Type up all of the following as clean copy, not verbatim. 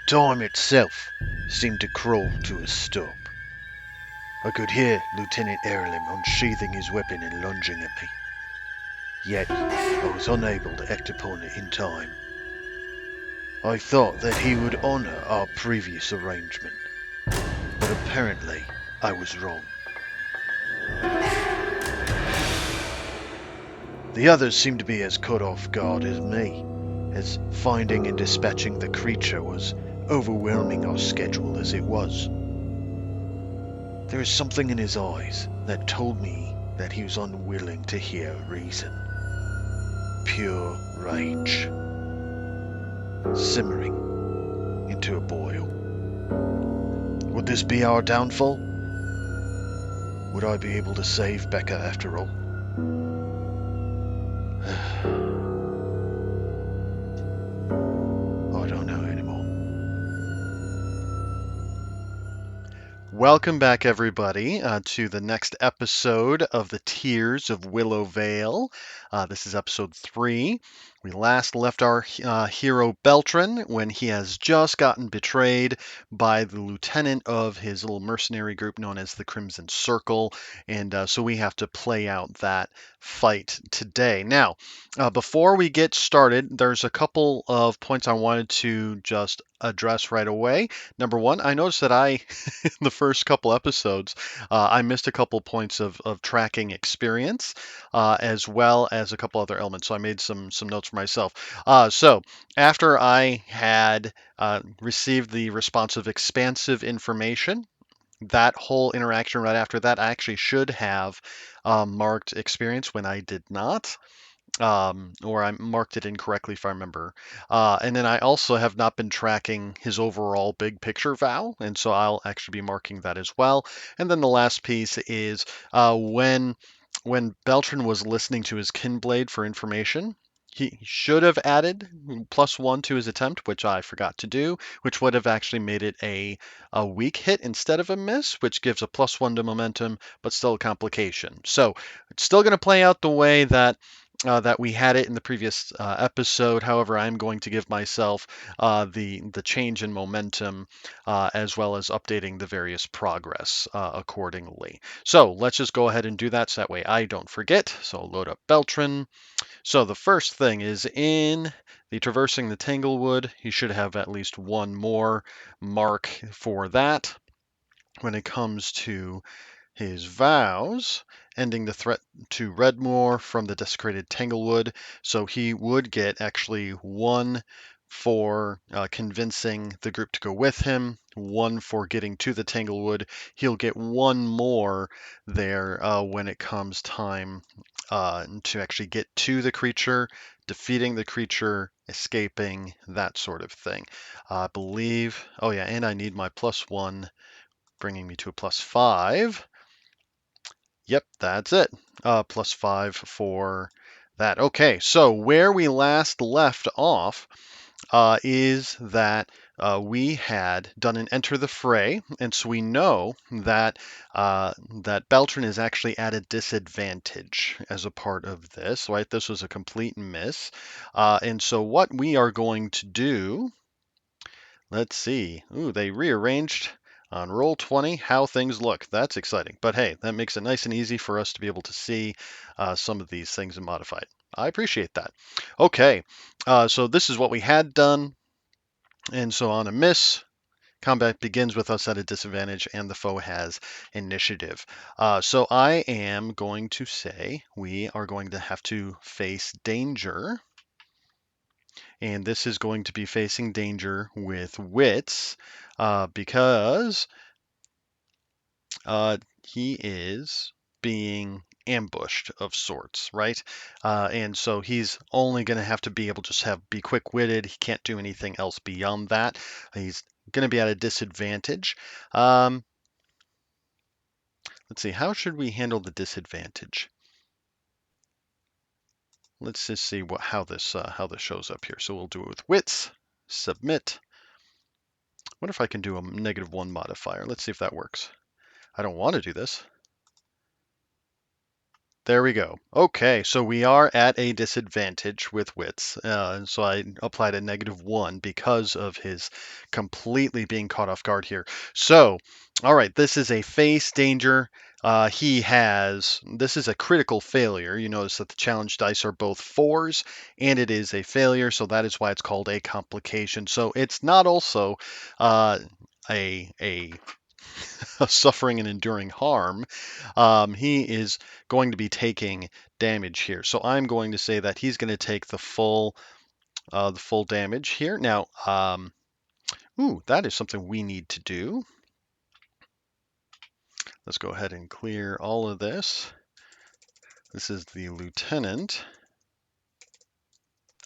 Time itself seemed to crawl to a stop. I could hear Lieutenant Earlham unsheathing his weapon and lunging at me. Yet I was unable to act upon it in time. I thought that he would honor our previous arrangement, but apparently I was wrong. The others seemed to be as caught off guard as me, as finding and dispatching the creature was overwhelming our schedule as it was. There was something in his eyes that told me that he was unwilling to hear reason. Pure rage, simmering into a boil. Would this be our downfall? Would I be able to save Becca after all? I don't know anymore. Welcome back, everybody, to the next episode of the Tears of Willowvale. This is episode 3. We last left our hero Beltran when he has just gotten betrayed by the lieutenant of his little mercenary group known as the Crimson Circle, and so we have to play out that fight today. Now, before we get started, there's a couple of points I wanted to just address right away. Number one, I noticed that in the first couple episodes, I missed a couple points of tracking experience, as well as a couple other elements. So I made some notes for myself. So after I had received the response of expansive information, that whole interaction right after that, I actually should have marked experience when I did not. Or I marked it incorrectly if I remember. And then I also have not been tracking his overall big picture vow, and so I'll actually be marking that as well. And then the last piece is when Beltran was listening to his Kinblade for information. He should have added +1 to his attempt, which I forgot to do, which would have actually made it a weak hit instead of a miss, which gives a +1 to momentum, but still a complication. So it's still going to play out the way that we had it in the previous episode. However, I'm going to give myself the change in momentum as well as updating the various progress accordingly. So let's just go ahead and do that so that way I don't forget. So I'll load up Beltran. So the first thing is in the traversing the Tanglewood. You should have at least one more mark for that. When it comes to his vows, ending the threat to Redmoor from the desecrated Tanglewood. So he would get actually 1 for convincing the group to go with him, 1 for getting to the Tanglewood. He'll get 1 more there when it comes time to actually get to the creature, defeating the creature, escaping, that sort of thing. I believe, oh yeah, and I need my +1, bringing me to a +5. Yep, that's it. +5 for that. Okay, so where we last left off is that we had done an enter the fray, and so we know that that Beltran is actually at a disadvantage as a part of this, right? This was a complete miss, and so what we are going to do, let's see. Ooh, they rearranged on roll 20 how things look. That's exciting. But hey, that makes it nice and easy for us to be able to see some of these things and modify it. I appreciate that. Okay, so this is what we had done. And so on a miss, combat begins with us at a disadvantage and the foe has initiative. So I am going to say we are going to have to face danger. And this is going to be facing danger with wits because he is being ambushed of sorts, right? And so he's only going to have to be able to just be quick-witted. He can't do anything else beyond that. He's going to be at a disadvantage. Let's see, how should we handle the disadvantage? Let's just see how this shows up here. So we'll do it with wits, submit. What if I can do a -1 modifier? Let's see if that works. I don't want to do this. There we go. Okay, so we are at a disadvantage with wits. And so I applied a -1 because of his completely being caught off guard here. So, all right, this is a face danger. This is a critical failure. You notice that the challenge dice are both fours, and it is a failure, so that is why it's called a complication. So it's not also uh, a suffering and enduring harm. He is going to be taking damage here. So I'm going to say that he's going to take the full damage here. Now, ooh, that is something we need to do. Let's go ahead and clear all of this. This is the lieutenant.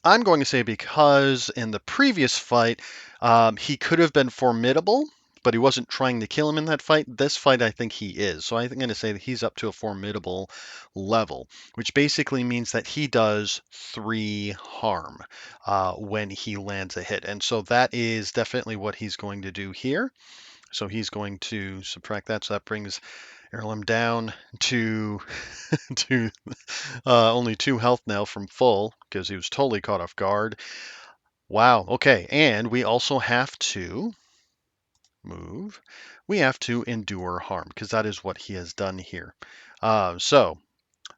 I'm going to say because in the previous fight, he could have been formidable, but he wasn't trying to kill him in that fight. This fight, I think he is. So I'm going to say that he's up to a formidable level, which basically means that he does 3 harm when he lands a hit. And so that is definitely what he's going to do here. So he's going to subtract that. So that brings Erlem down to to only 2 health now from full because he was totally caught off guard. Wow. Okay. And we also have to move. We have to endure harm because that is what he has done here. So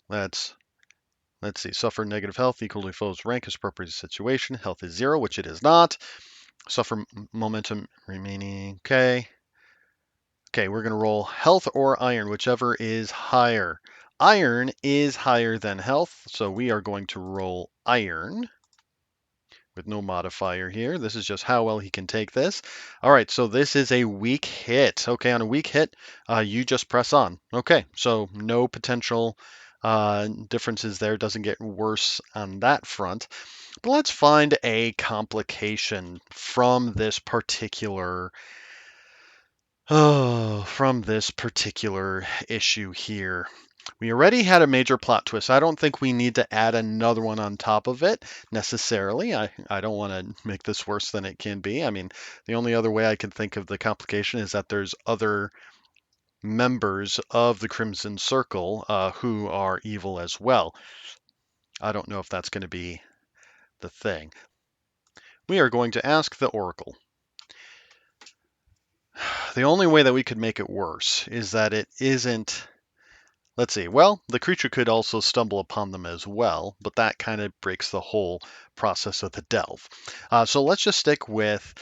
let's see. Suffer negative health equal to foe's rank is appropriate to situation. Health is 0, which it is not. Suffer momentum remaining. Okay. Okay, we're going to roll health or iron, whichever is higher. Iron is higher than health, so we are going to roll iron with no modifier here. This is just how well he can take this. All right, so this is a weak hit. Okay, on a weak hit, you just press on. Okay, so no potential differences there. Doesn't get worse on that front. But let's find a complication from this particular issue here. We already had a major plot twist. I don't think we need to add another one on top of it necessarily. I don't want to make this worse than it can be. I mean, the only other way I can think of the complication is that there's other members of the Crimson Circle who are evil as well. I don't know if that's going to be the thing. We are going to ask the Oracle. The only way that we could make it worse is that it isn't. Let's see. Well, the creature could also stumble upon them as well, but that kind of breaks the whole process of the delve. So let's just stick with.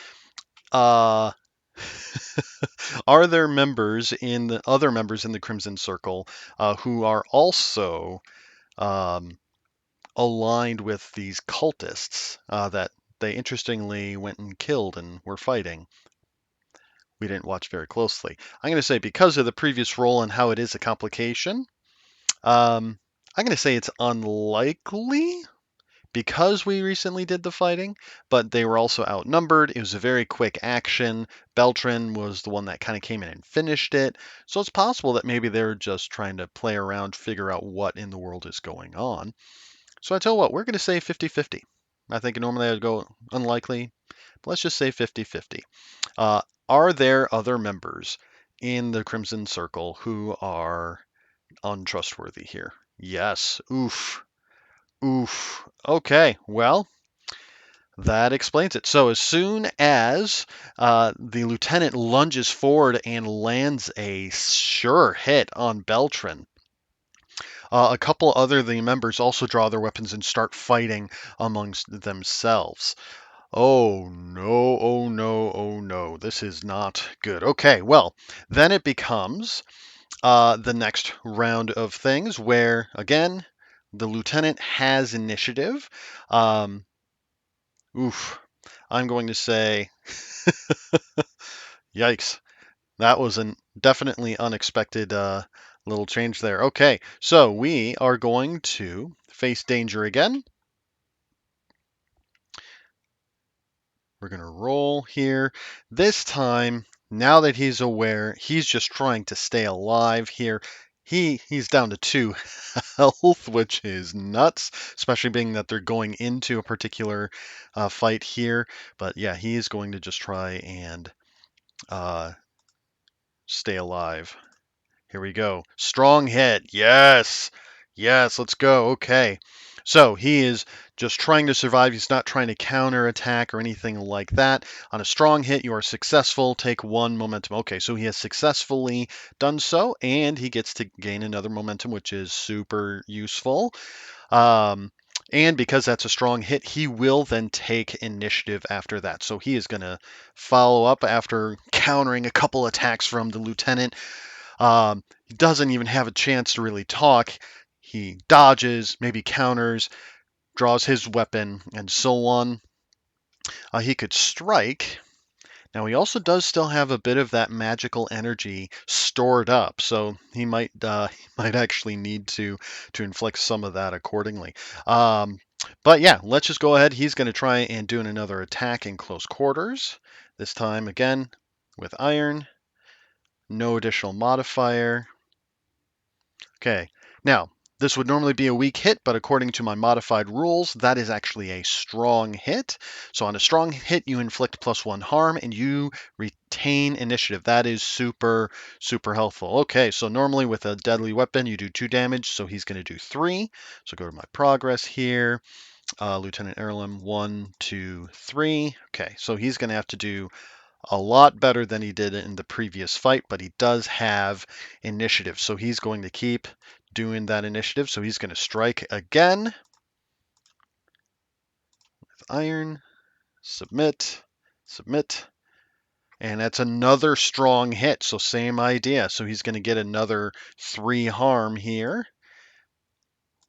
Uh, are there other members in the Crimson Circle who are also aligned with these cultists that they interestingly went and killed and were fighting? We didn't watch very closely. I'm going to say because of the previous roll and how it is a complication, I'm going to say it's unlikely because we recently did the fighting, but they were also outnumbered. It was a very quick action. Beltran was the one that kind of came in and finished it. So it's possible that maybe they're just trying to play around, figure out what in the world is going on. So I tell you what, we're going to say 50-50. I think normally I would go unlikely, but let's just say 50-50. Are there other members in the Crimson Circle who are untrustworthy here? Yes. Oof. Oof. Okay. Well, that explains it. So as soon as the lieutenant lunges forward and lands a sure hit on Beltran, a couple other the members also draw their weapons and start fighting amongst themselves. Oh no, oh no, oh no. This is not good. Okay, well, then it becomes the next round of things where, again, the lieutenant has initiative. Oof. I'm going to say, yikes. That was a definitely unexpected little change there. Okay, so we are going to face danger again. We're going to roll here. This time, now that he's aware, he's just trying to stay alive here. He's down to 2 health, which is nuts, especially being that they're going into a particular fight here. But yeah, he is going to just try and stay alive. Here we go. Strong hit. Yes. Yes, let's go. Okay. So he is just trying to survive. He's not trying to counterattack or anything like that. On a strong hit, you are successful. Take one momentum. Okay, so he has successfully done so, and he gets to gain another momentum, which is super useful. Um, and because that's a strong hit, he will then take initiative after that. So he is going to follow up after countering a couple attacks from the lieutenant. He doesn't even have a chance to really talk. He dodges, maybe counters, draws his weapon, and so on. He could strike. Now he also does still have a bit of that magical energy stored up, so he might he might actually need to inflict some of that accordingly. But yeah, let's just go ahead. He's going to try and do another attack in close quarters. This time again with iron. No additional modifier. Okay, now this would normally be a weak hit, but according to my modified rules, that is actually a strong hit. So on a strong hit, you inflict +1 harm and you retain initiative. That is super, super helpful. Okay, so normally with a deadly weapon, you do 2 damage, so he's going to do 3. So go to my progress here. Lieutenant Erlem, 1, 2, 3. Okay, so he's going to have to do a lot better than he did in the previous fight, but he does have initiative. So he's going to keep doing that initiative. So he's going to strike again with iron, submit, submit. And that's another strong hit. So same idea. So he's going to get another 3 harm here.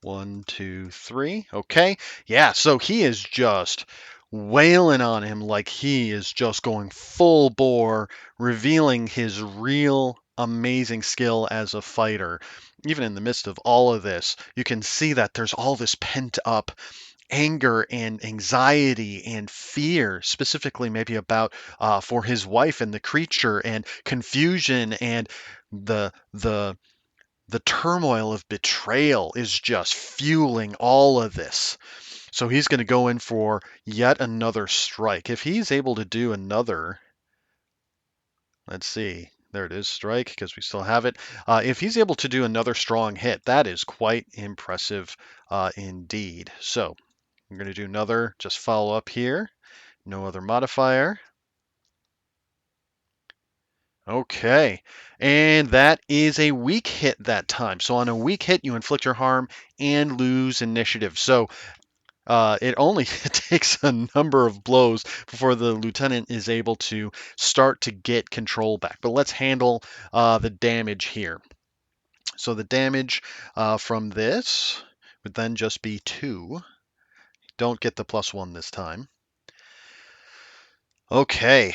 1, 2, 3. Okay. Yeah, so he is just wailing on him like he is just going full bore, revealing his real amazing skill as a fighter. Even in the midst of all of this, you can see that there's all this pent up anger and anxiety and fear, specifically maybe about for his wife and the creature, and confusion and the the turmoil of betrayal is just fueling all of this. So he's going to go in for yet another strike. If he's able to do another, let's see, there it is, strike, because we still have it. If he's able to do another strong hit, that is quite impressive indeed. So I'm going to do another, just follow up here. No other modifier. Okay, and that is a weak hit that time. So on a weak hit, you inflict your harm and lose initiative. So it only takes a number of blows before the lieutenant is able to start to get control back. But let's handle the damage here. So the damage from this would then just be 2. Don't get the +1 this time. Okay,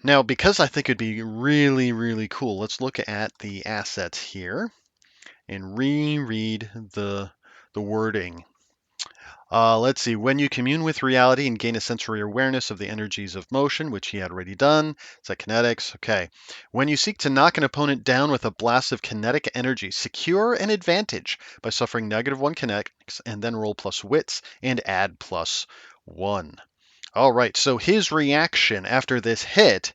now because I think it'd be really, really cool, let's look at the assets here and reread the wording. Let's see. When you commune with reality and gain a sensory awareness of the energies of motion, which he had already done. Is that kinetics? Okay. When you seek to knock an opponent down with a blast of kinetic energy, secure an advantage by suffering -1 kinetics and then roll plus wits and add +1. All right. So his reaction after this hit,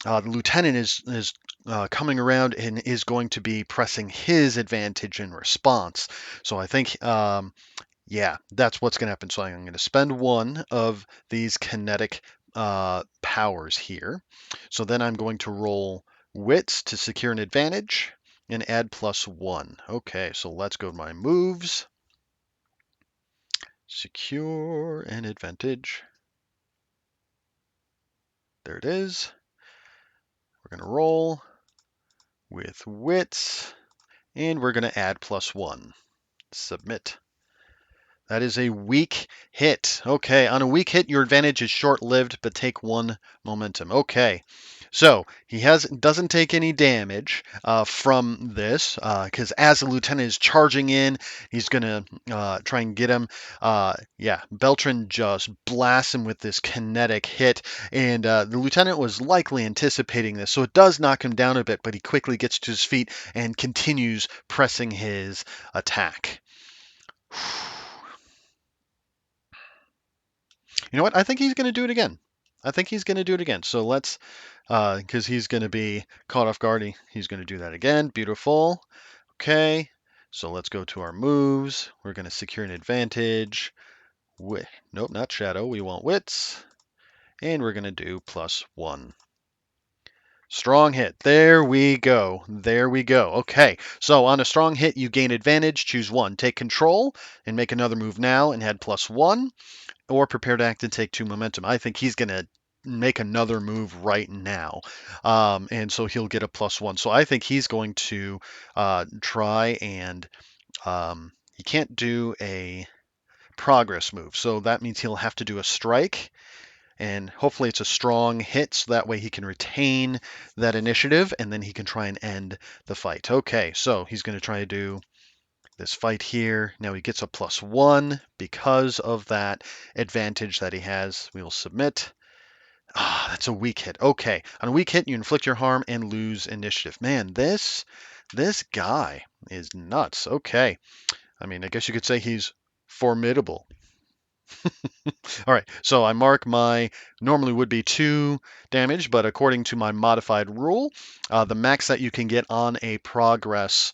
the lieutenant is coming around and is going to be pressing his advantage in response. So I think yeah, that's what's going to happen. So I'm going to spend 1 of these kinetic powers here. So then I'm going to roll wits to secure an advantage and add +1. Okay, so let's go to my moves. Secure an advantage. There it is. We're going to roll with wits and we're going to add +1. Submit. That is a weak hit. Okay, on a weak hit, your advantage is short-lived, but take 1 momentum. Okay, so he doesn't take any damage from this because as the lieutenant is charging in, he's gonna try and get him. Yeah, Beltran just blasts him with this kinetic hit, and the lieutenant was likely anticipating this, so it does knock him down a bit, but he quickly gets to his feet and continues pressing his attack. You know what? I think he's going to do it again. I think he's going to do it again. So let's, because he's going to be caught off guard. He's going to do that again. Beautiful. Okay. So let's go to our moves. We're going to secure an advantage. Nope, not shadow. We want wits. And we're going to do +1. Strong hit. There we go. There we go. Okay, so on a strong hit, you gain advantage. Choose one. Take control and make another move now and add +1, or prepare to act and take 2 momentum. I think he's going to make another move right now, and so he'll get a +1. So I think he's going to try and he can't do a progress move, so that means he'll have to do a strike, and hopefully it's a strong hit so that way he can retain that initiative and then he can try and end the fight. Okay, so he's going to try to do this fight here. Now he gets a +1 because of that advantage that he has. We will submit. Ah, that's a weak hit. Okay, on a weak hit you inflict your harm and lose initiative. Man, this guy is nuts. Okay, I mean, I guess you could say he's formidable. All right, so I mark my normally would be 2 damage, but according to my modified rule, the max that you can get on a progress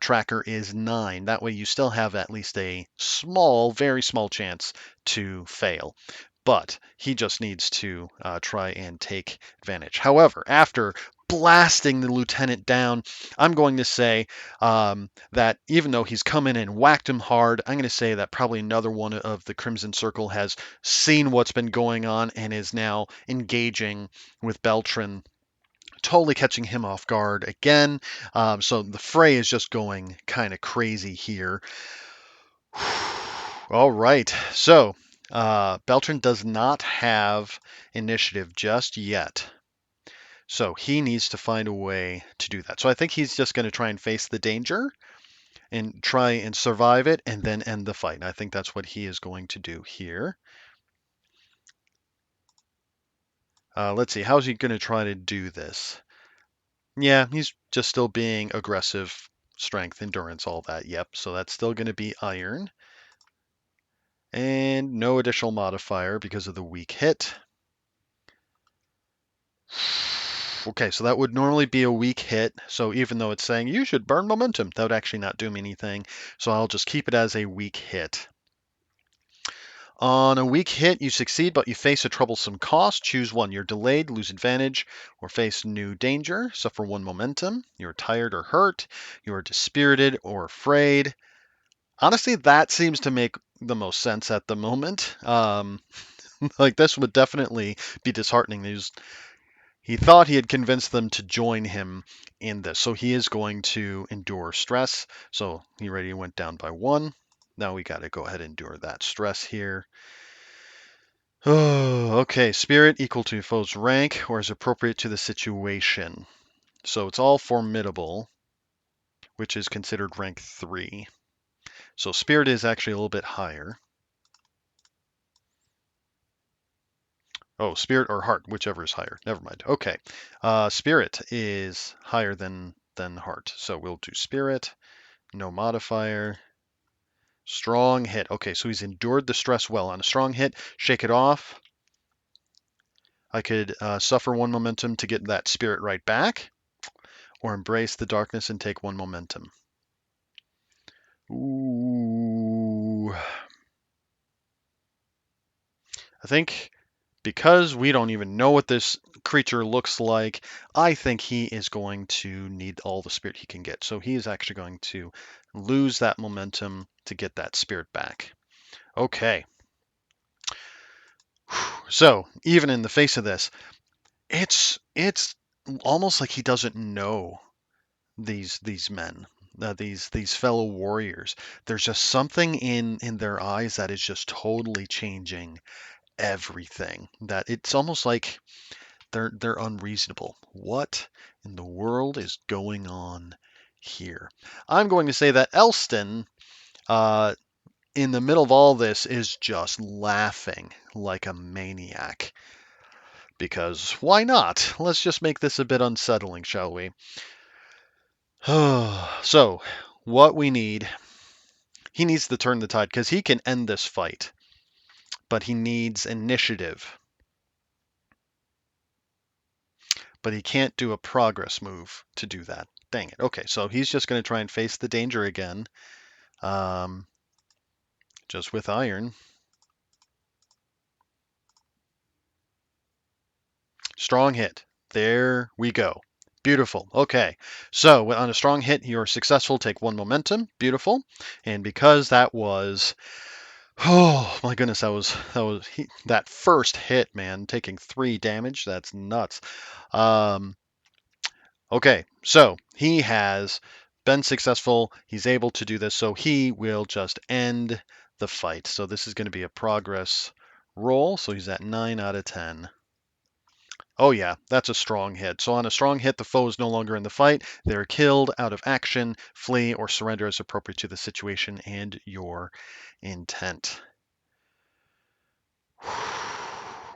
tracker is 9. That way you still have at least a small, very small chance to fail. But he just needs to try and take advantage. However, after blasting the lieutenant down, I'm going to say that even though he's come in and whacked him hard, I'm going to say that probably another one of the Crimson Circle has seen what's been going on and is now engaging with Beltran, totally catching him off guard again. So the fray is just going kind of crazy here. All right, so Beltran does not have initiative just yet. So he needs to find a way to do that. So I think he's just going to try and face the danger and try and survive it and then end the fight. And I think that's what he is going to do here. Let's see, how's he going to try to do this? Yeah, he's just still being aggressive, strength, endurance, all that. Yep, so that's still going to be iron. And no additional modifier because of the weak hit. Okay, so that would normally be a weak hit. So even though it's saying you should burn momentum, that would actually not do me anything. So I'll just keep it as a weak hit. On a weak hit, you succeed, but you face a troublesome cost. Choose one. You're delayed, lose advantage, or face new danger. Suffer 1 momentum. You're tired or hurt. You're dispirited or afraid. Honestly, that seems to make the most sense at the moment. Like this would definitely be disheartening. He thought he had convinced them to join him in this, so he is going to endure stress. So he already went down by 1. Now we got to go ahead and endure that stress here. Oh, okay. Spirit equal to foe's rank or is appropriate to the situation. So it's all formidable, which is considered rank 3. So spirit is actually a little bit higher. Oh, spirit or heart, whichever is higher. Never mind. Okay. Spirit is higher than heart. So we'll do spirit. No modifier. Strong hit. Okay, so he's endured the stress well. On a strong hit, shake it off. I could suffer 1 momentum to get that spirit right back, or embrace the darkness and take 1 momentum. Ooh. I think because we don't even know what this creature looks like, I think he is going to need all the spirit he can get. So he is actually going to lose that momentum to get that spirit back. Okay. So even in the face of this, it's almost like he doesn't know these men, these fellow warriors. There's just something in their eyes that is just totally changing everything. That it's almost like they're unreasonable. What in the world is going on here? I'm going to say that Elston, in the middle of all this, is just laughing like a maniac. Because why not? Let's just make this a bit unsettling, shall we? So, what we need, he needs to turn the tide because he can end this fight, but he needs initiative. But he can't do a progress move to do that. Dang it. Okay, so he's just going to try and face the danger again. Just with iron. Strong hit. There we go. Beautiful. Okay. So on a strong hit, you're successful. Take 1 momentum. Beautiful. And because that was, oh my goodness, that first hit, man, taking 3 damage. That's nuts. Um, okay. So he has been successful. He's able to do this. So he will just end the fight. So this is going to be a progress roll. So he's at 9 out of 10. Oh yeah, that's a strong hit. So on a strong hit, the foe is no longer in the fight. They're killed out of action, flee, or surrender as appropriate to the situation and your intent.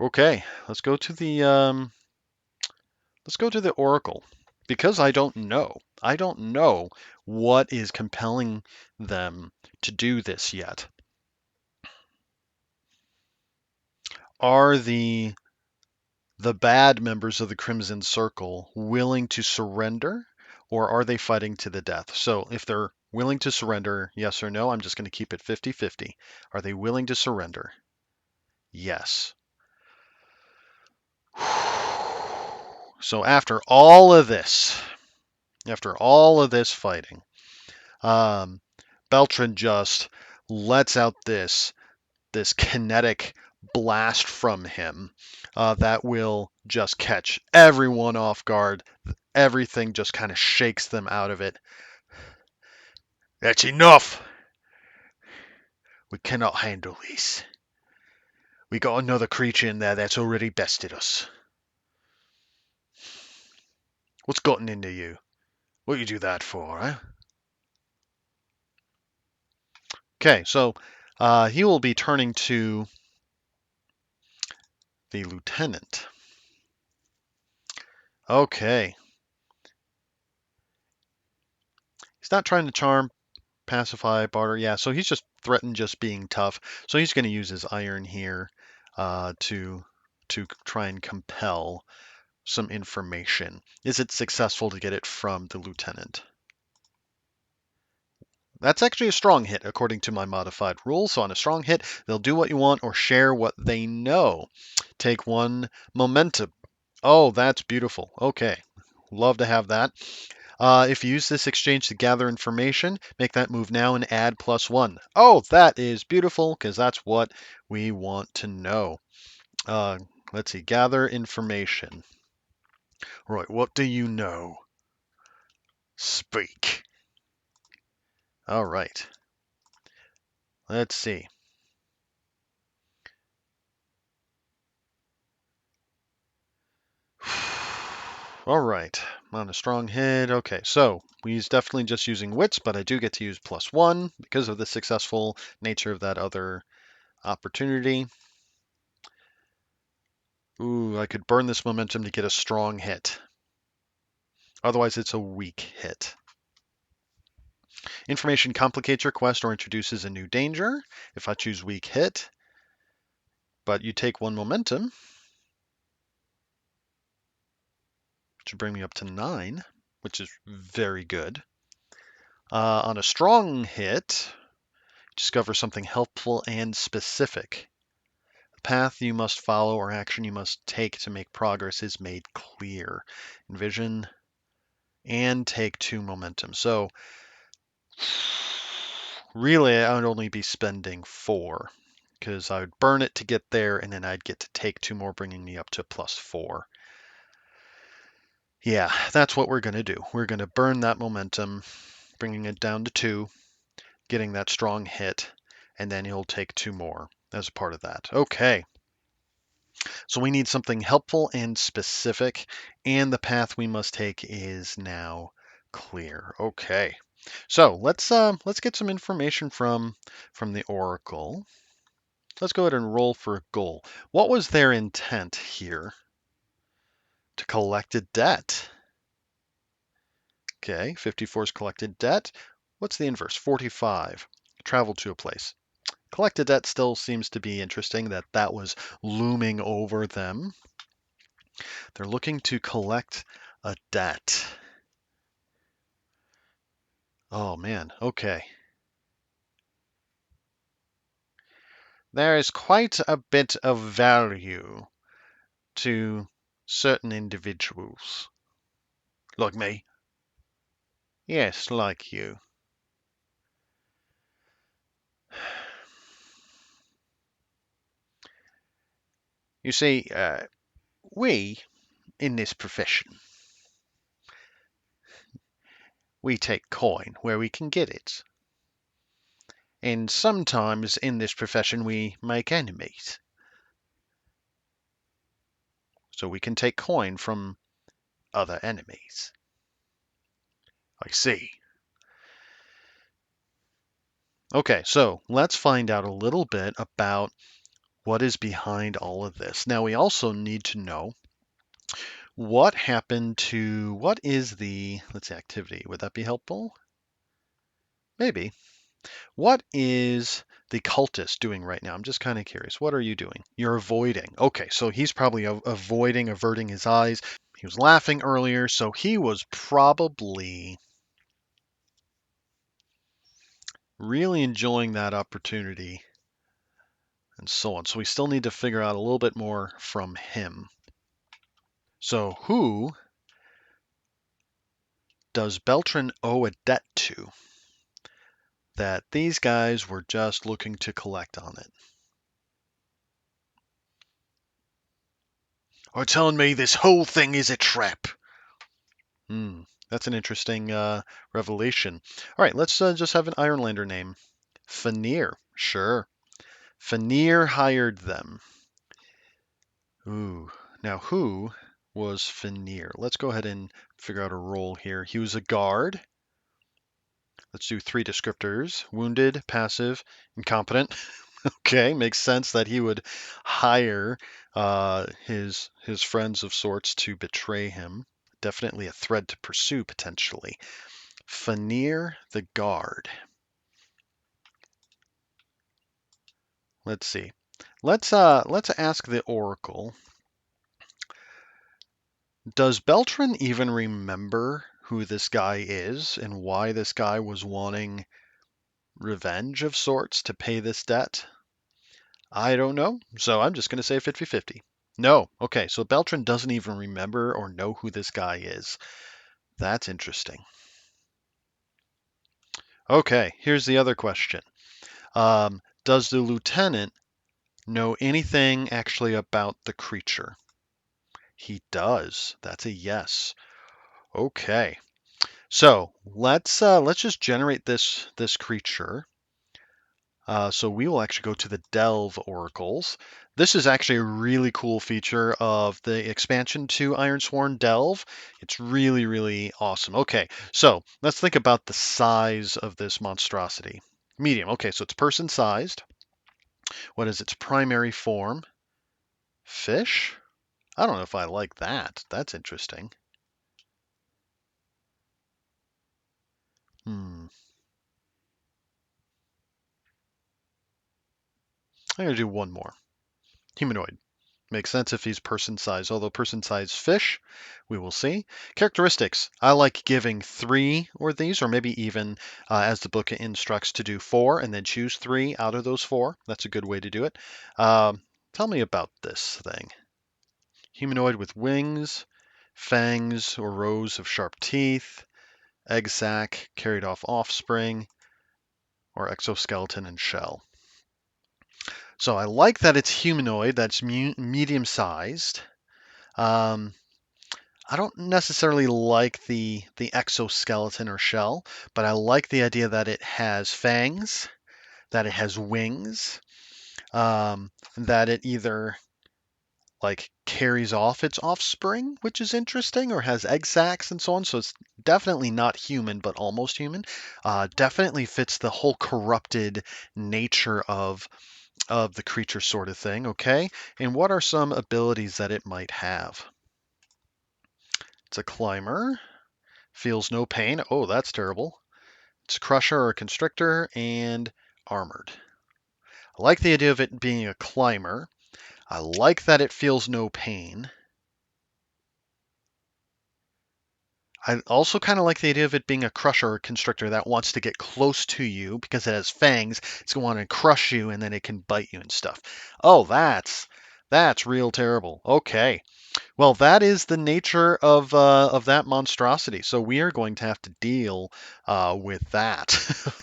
Okay, let's go to the Oracle. Because I don't know. I don't know what is compelling them to do this yet. Are the bad members of the Crimson Circle willing to surrender, or are they fighting to the death? So if they're willing to surrender, yes or no, I'm just going to keep it 50-50. Are they willing to surrender? Yes. So after all of this fighting, Beltran just lets out this kinetic blast from him that will just catch everyone off guard. Everything just kind of shakes them out of it. That's enough. We cannot handle this. We got another creature in there that's already bested us. What's gotten into you? What you do that for, eh? Okay, so he will be turning to the lieutenant. Okay. He's not trying to charm, pacify, barter. Yeah, so he's just threatened just being tough. So he's going to use his iron here to try and compel some information. Is it successful to get it from the lieutenant? That's actually a strong hit according to my modified rules. So on a strong hit, they'll do what you want or share what they know. Take 1 momentum. Oh, that's beautiful. Okay. Love to have that. If you use this exchange to gather information, make that move now and add +1. Oh, that is beautiful because that's what we want to know. Let's see. Gather information. Right. What do you know? Speak. All right. Let's see. All right, on a strong hit. Okay, so he's definitely just using wits, but I do get to use +1 because of the successful nature of that other opportunity. Ooh, I could burn this momentum to get a strong hit. Otherwise, it's a weak hit. Information complicates your quest or introduces a new danger. If I choose weak hit, but you take 1 momentum, to bring me up to 9, which is very good. On a strong hit, discover something helpful and specific. The path you must follow or action you must take to make progress is made clear. Envision and take 2 momentum. So really, I would only be spending 4 because I would burn it to get there and then I'd get to take 2 more, bringing me up to +4. Yeah, that's what we're going to do. We're going to burn that momentum, bringing it down to 2, getting that strong hit, and then he'll take 2 more as a part of that. Okay. So we need something helpful and specific, and the path we must take is now clear. Okay. So let's get some information from the Oracle. Let's go ahead and roll for a goal. What was their intent here? To collect a debt. Okay, 54 is collected debt. What's the inverse? 45. Travel to a place. Collect a debt still seems to be interesting that was looming over them. They're looking to collect a debt. Oh man, okay. There is quite a bit of value to certain individuals. Like me? Yes, like you. You see, we, in this profession, we take coin where we can get it. And sometimes in this profession we make enemies. So we can take coin from other enemies. I see. Okay, so let's find out a little bit about what is behind all of this. Now we also need to know what happened to, what is the, let's say, activity. Would that be helpful? Maybe. What is the cultist doing right now? I'm just kind of curious. What are you doing? You're avoiding. Okay, so he's probably avoiding, averting his eyes. He was laughing earlier, so he was probably really enjoying that opportunity and so on. So we still need to figure out a little bit more from him. So who does Beltran owe a debt to that these guys were just looking to collect on it? Are telling me this whole thing is a trap? That's an interesting revelation. All right, let's just have an Ironlander name. Fenir. Sure. Fenir hired them. Ooh. Now, who was Fenir? Let's go ahead and figure out a role here. He was a guard. Let's do 3 descriptors. Wounded, passive, incompetent. Okay, makes sense that he would hire his friends of sorts to betray him. Definitely a thread to pursue potentially. Fenir the guard. Let's see. Let's ask the Oracle. Does Beltran even remember who this guy is and why this guy was wanting revenge of sorts to pay this debt? I don't know, so I'm just going to say 50-50. No. Okay, so Beltran doesn't even remember or know who this guy is. That's interesting. Okay, here's the other question. Does the lieutenant know anything actually about the creature? He does. That's a yes. Okay. So let's just generate this creature. So we will actually go to the Delve oracles. This is actually a really cool feature of the expansion to Ironsworn Delve. It's really, really awesome. Okay, so let's think about the size of this monstrosity. Medium. Okay, so it's person-sized. What is its primary form? Fish? I don't know if I like that. That's interesting. Hmm. I'm gonna do one more. Humanoid. Makes sense if he's person-sized, although person-sized fish, we will see. Characteristics. I like giving 3 or these, or maybe even, as the book instructs, to do 4 and then choose 3 out of those 4. That's a good way to do it. Tell me about this thing. Humanoid with wings, fangs or rows of sharp teeth, egg sac, carried off offspring, or exoskeleton and shell. So I like that it's humanoid, that's medium-sized. I don't necessarily like the exoskeleton or shell, but I like the idea that it has fangs, that it has wings, that it either like carries off its offspring, which is interesting, or has egg sacs and so on. So it's definitely not human, but almost human. Definitely fits the whole corrupted nature of the creature sort of thing. Okay, and what are some abilities that it might have? It's a climber. Feels no pain. Oh, that's terrible. It's crusher or constrictor and armored. I like the idea of it being a climber. I like that it feels no pain. I also kind of like the idea of it being a crusher or constrictor that wants to get close to you because it has fangs. It's going to want to crush you and then it can bite you and stuff. Oh, that's real terrible. Okay. Well, that is the nature of that monstrosity. So we are going to have to deal with that.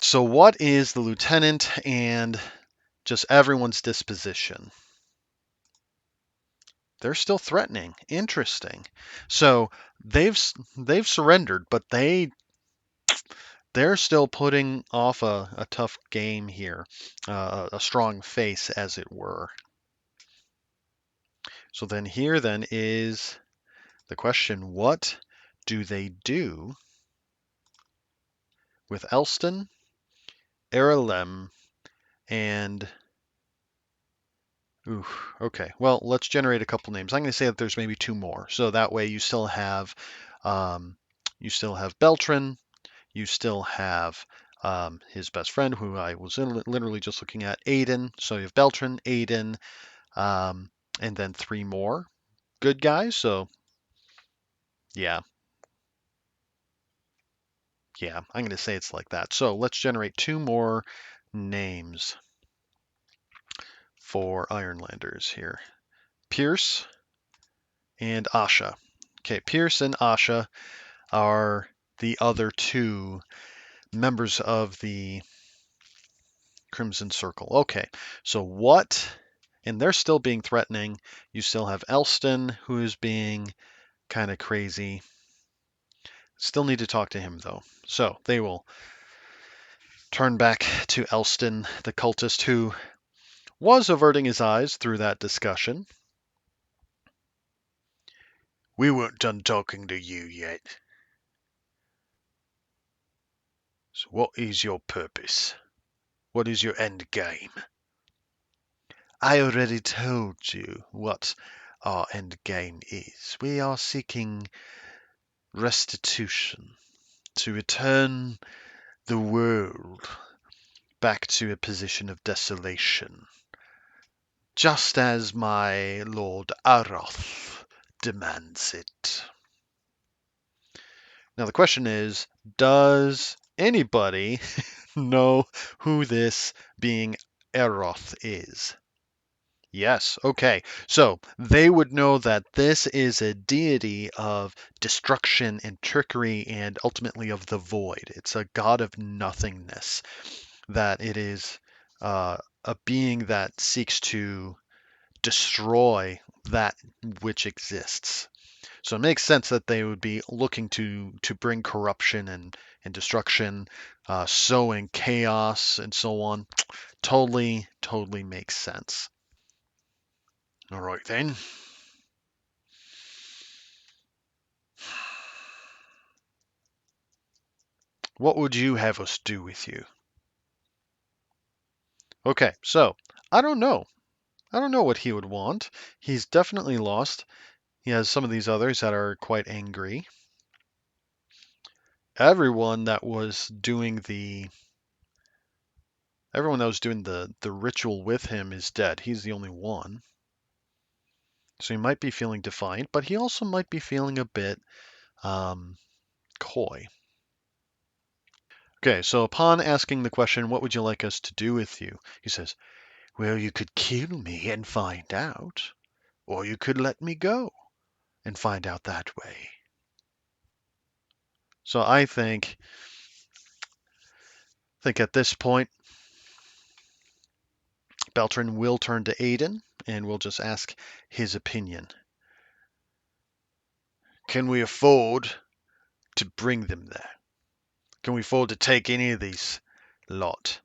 So what is the lieutenant and just everyone's disposition? They're still threatening. Interesting. So they've surrendered, but they're still putting off a tough game here, a strong face, as it were. So then here then is the question: what do they do with Elston, Erelem, and ooh, okay. Well, let's generate a couple names. I'm going to say that there's maybe two more, so that way um, you still have Beltran, you still have his best friend, who I was literally just looking at, Aiden. So you have Beltran, Aiden, um, and then three more good guys. So yeah, yeah, I'm going to say it's like that. So let's generate two more names for Ironlanders here. Pierce and Asha. Okay, Pierce and Asha are the other two members of the Crimson Circle. Okay, so what? And they're still being threatening. You still have Elston, who is being kind of crazy. Still need to talk to him, though. So they will turn back to Elston, the cultist, who was averting his eyes through that discussion. We weren't done talking to you yet. So what is your purpose? What is your end game? I already told you what our end game is. We are seeking restitution to return the world back to a position of desolation, just as my Lord Aroth demands it. Now the question is, does anybody know who this being Aroth is? Yes, okay. So they would know that this is a deity of destruction and trickery and ultimately of the void. It's a god of nothingness, that it is a being that seeks to destroy that which exists. So it makes sense that they would be looking to bring corruption and destruction, sowing chaos and so on. Totally makes sense. All right then. What would you have us do with you? Okay, so I don't know. I don't know what he would want. He's definitely lost. He has some of these others that are quite angry. Everyone that was doing the everyone that was doing the ritual with him is dead. He's the only one. So he might be feeling defiant, but he also might be feeling a bit coy. Okay, so upon asking the question, what would you like us to do with you? He says, well, you could kill me and find out, or you could let me go and find out that way. So I think at this point, Beltran will turn to Aiden and will just ask his opinion. Can we afford to bring them there? Can we afford to take any of these lot?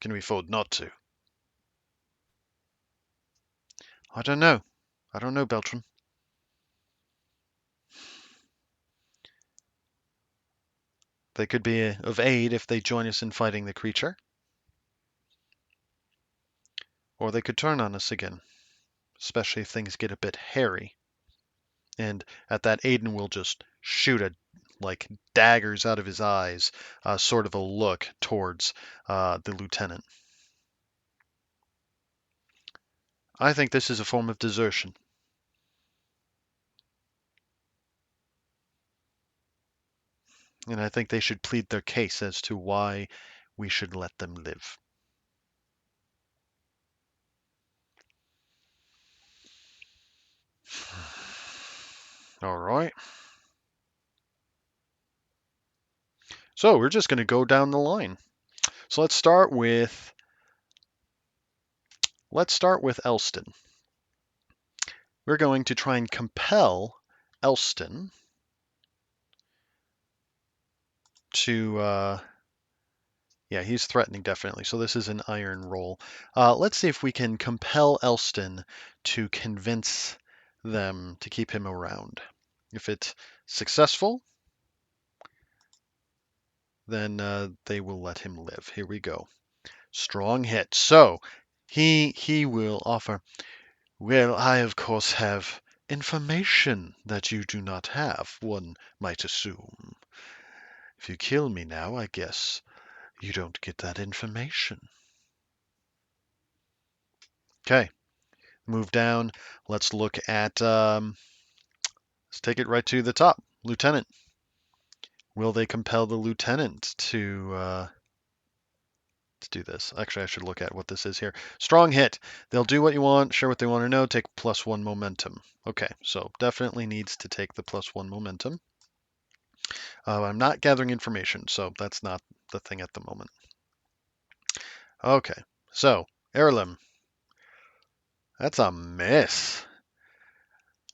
Can we afford not to? I don't know. I don't know, Beltran. They could be of aid if they join us in fighting the creature. Or they could turn on us again, especially if things get a bit hairy. And at that, Aiden will just shoot like daggers out of his eyes, sort of a look towards the lieutenant. I think this is a form of desertion. And I think they should plead their case as to why we should let them live. All right. So we're just going to go down the line. So let's start with Elston. We're going to try and compel Elston to yeah, he's threatening definitely. So this is an iron roll. Let's see if we can compel Elston to convince them to keep him around. If it's successful, then they will let him live. Here we go. Strong hit. So he will offer. Well, I of course have information that you do not have, one might assume. If you kill me now, I guess you don't get that information. Okay, move down. Let's look at, let's take it right to the top. Lieutenant. Will they compel the lieutenant to do this? Actually, I should look at what this is here. Strong hit. They'll do what you want, share what they want to know, take +1 momentum. Okay, so definitely needs to take the +1 momentum. I'm not gathering information, so that's not the thing at the moment. Okay, so heirloom. That's a miss.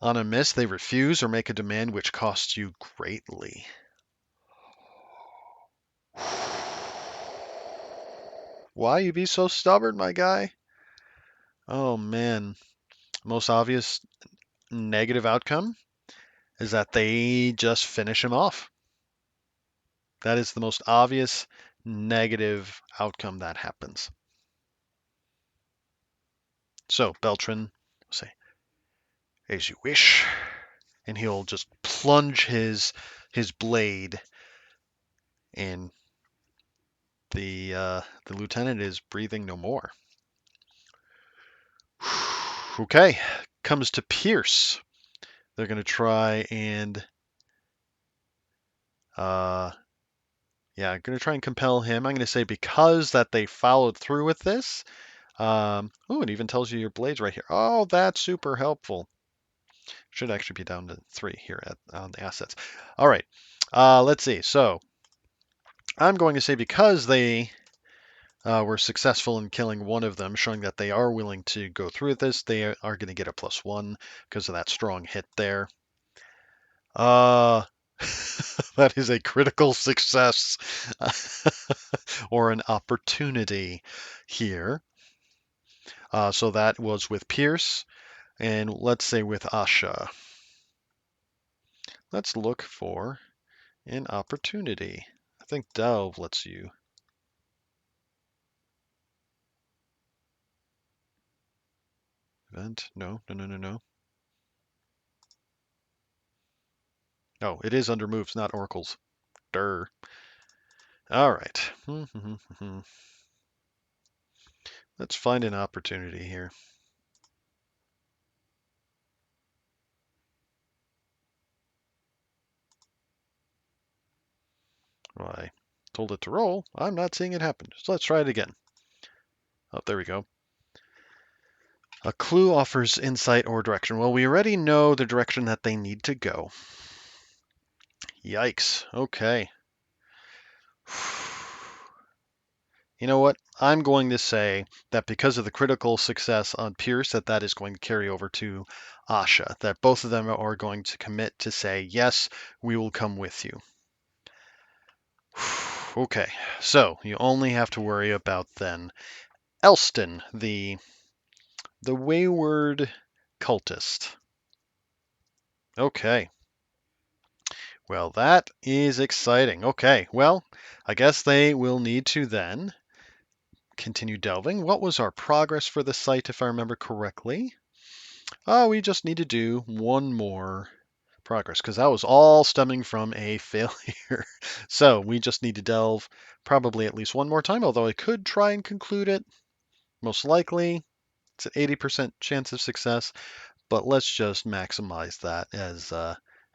On a miss, they refuse or make a demand which costs you greatly. Why you be so stubborn, my guy? Oh man. Most obvious negative outcome is that they just finish him off. That is the most obvious negative outcome that happens. So Beltran will say, as you wish. And he'll just plunge his blade, and the lieutenant is breathing no more. Okay, comes to Pierce. They're going to try and yeah, I'm going to try and compel him. I'm going to say because that they followed through with this. Oh, it even tells you your blades right here. Oh, that's super helpful. Should actually be down to 3 here on the assets. All right, let's see. So I'm going to say because they were successful in killing one of them, showing that they are willing to go through with this, they are going to get a +1 because of that strong hit there. That is a critical success or an opportunity here. So that was with Pierce, and let's say with Asha. Let's look for an opportunity. I think Delve lets you. Event? No, no, no, no, no. Oh, it is under moves, not oracles. Durr. All right. Let's find an opportunity here. Well, I told it to roll. I'm not seeing it happen. So let's try it again. Oh, there we go. A clue offers insight or direction. Well, we already know the direction that they need to go. Yikes. Okay. You know what? I'm going to say that because of the critical success on Pierce, that is going to carry over to Asha. That both of them are going to commit to say, yes, we will come with you. Okay, so you only have to worry about then Elston, the wayward cultist. Okay. Well, that is exciting. Okay, well, I guess they will need to then continue delving. What was our progress for the site, if I remember correctly? Oh, we just need to do one more progress because that was all stemming from a failure. So we just need to delve probably at least one more time, although I could try and conclude it. Most likely, it's an 80% chance of success, but let's just maximize that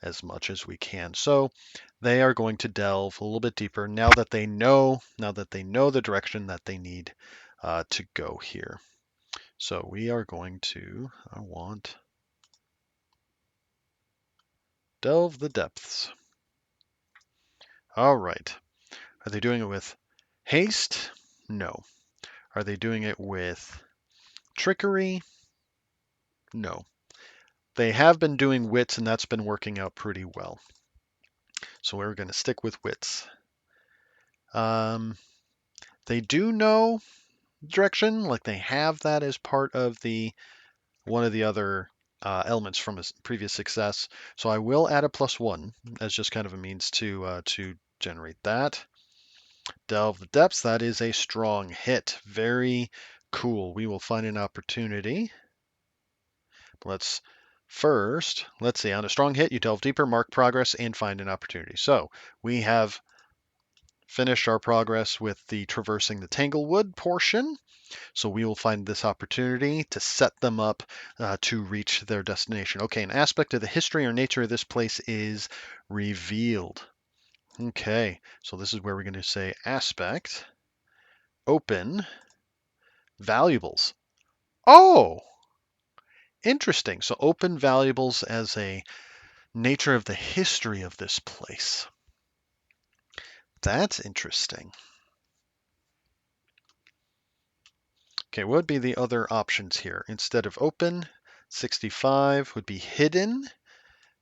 as much as we can. So they are going to delve a little bit deeper now that they know the direction that they need to go here. So we are going to, I want delve the depths. All right. Are they doing it with haste? No. Are they doing it with trickery? No. They have been doing wits, and that's been working out pretty well. So we're going to stick with wits. They do know direction, like they have that as part of the one of the other elements from a previous success. So I will add a +1 as just kind of a means to generate that. Delve the depths. That is a strong hit. Very cool. We will find an opportunity. Let's see. On a strong hit, you delve deeper, mark progress, and find an opportunity. So we have finished our progress with the traversing the Tanglewood portion. So we will find this opportunity to set them up to reach their destination. Okay, an aspect of the history or nature of this place is revealed. Okay, so this is where we're going to say aspect, open, valuables. Oh, interesting. So open valuables as a nature of the history of this place. That's interesting. Okay, what would be the other options here? Instead of open, 65 would be hidden,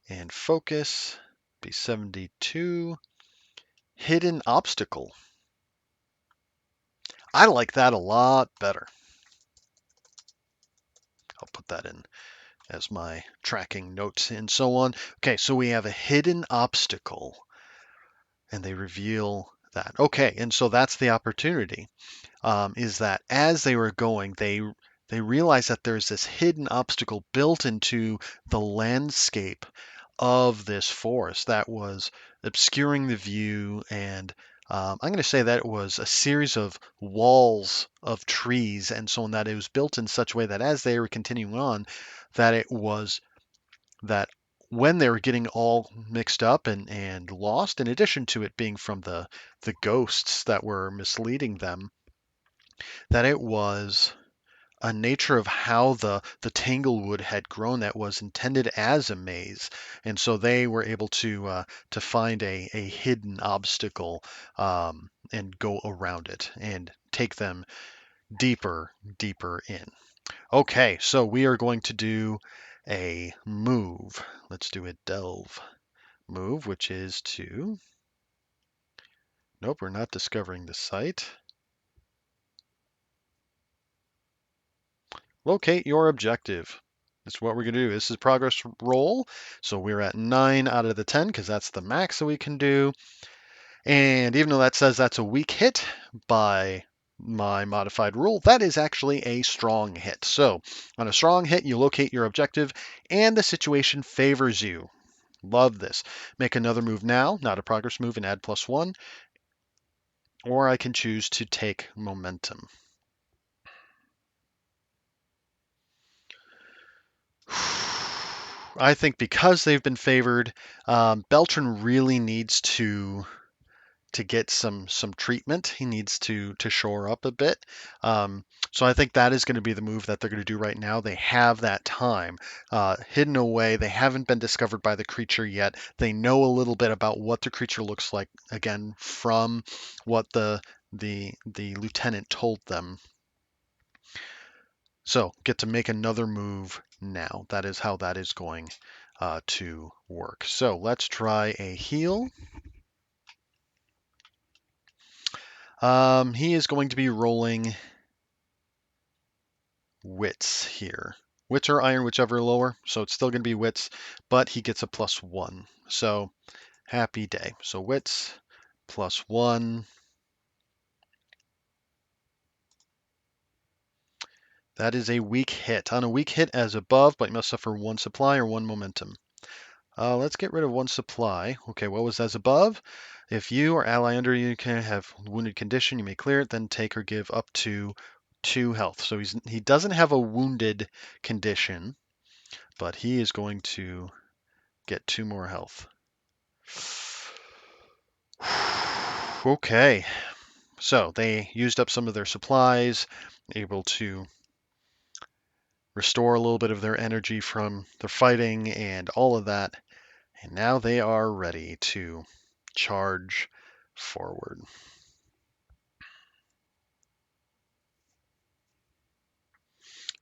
and focus be 72. Hidden obstacle. I like that a lot better. I'll put that in as my tracking notes and so on. Okay, so we have a hidden obstacle, and they reveal that. Okay, and so that's the opportunity. Is that as they were going, they realized that there's this hidden obstacle built into the landscape of this forest that was obscuring the view, and I'm going to say that it was a series of walls of trees and so on, that it was built in such a way that as they were continuing on, that it was that when they were getting all mixed up and lost, in addition to it being from the ghosts that were misleading them, that it was a nature of how the Tanglewood had grown that was intended as a maze, and so they were able to find a hidden obstacle and go around it and take them deeper in. Okay, so we are going to do a move. Let's do a delve move, which is to. Nope, we're not discovering the site. Locate your objective. That's what we're going to do. This is progress roll. So we're at 9 out of the 10 because that's the max that we can do. And even though that says that's a weak hit by my modified rule, that is actually a strong hit. So on a strong hit, you locate your objective and the situation favors you. Love this. Make another move now, not a progress move, and add +1. Or I can choose to take momentum. I think because they've been favored, Beltran really needs to get some treatment. He needs to shore up a bit. So I think that is going to be the move that they're going to do right now. They have that time hidden away. They haven't been discovered by the creature yet. They know a little bit about what the creature looks like, again, from what the lieutenant told them. So get to make another move now. That is how that is going to work. So let's try a heal. He is going to be rolling wits here. Wits or iron, whichever lower. So it's still going to be wits, but he gets a +1. So happy day. So wits +1. That is a weak hit. On a weak hit as above, but you must suffer 1 supply or 1 momentum. Let's get rid of 1 supply. Okay, what was as above? If you or ally under you can have wounded condition, you may clear it, then take or give up to 2 health. So he doesn't have a wounded condition, but he is going to get 2 more health. Okay, so they used up some of their supplies, able to restore a little bit of their energy from their fighting and all of that, and now they are ready to charge forward.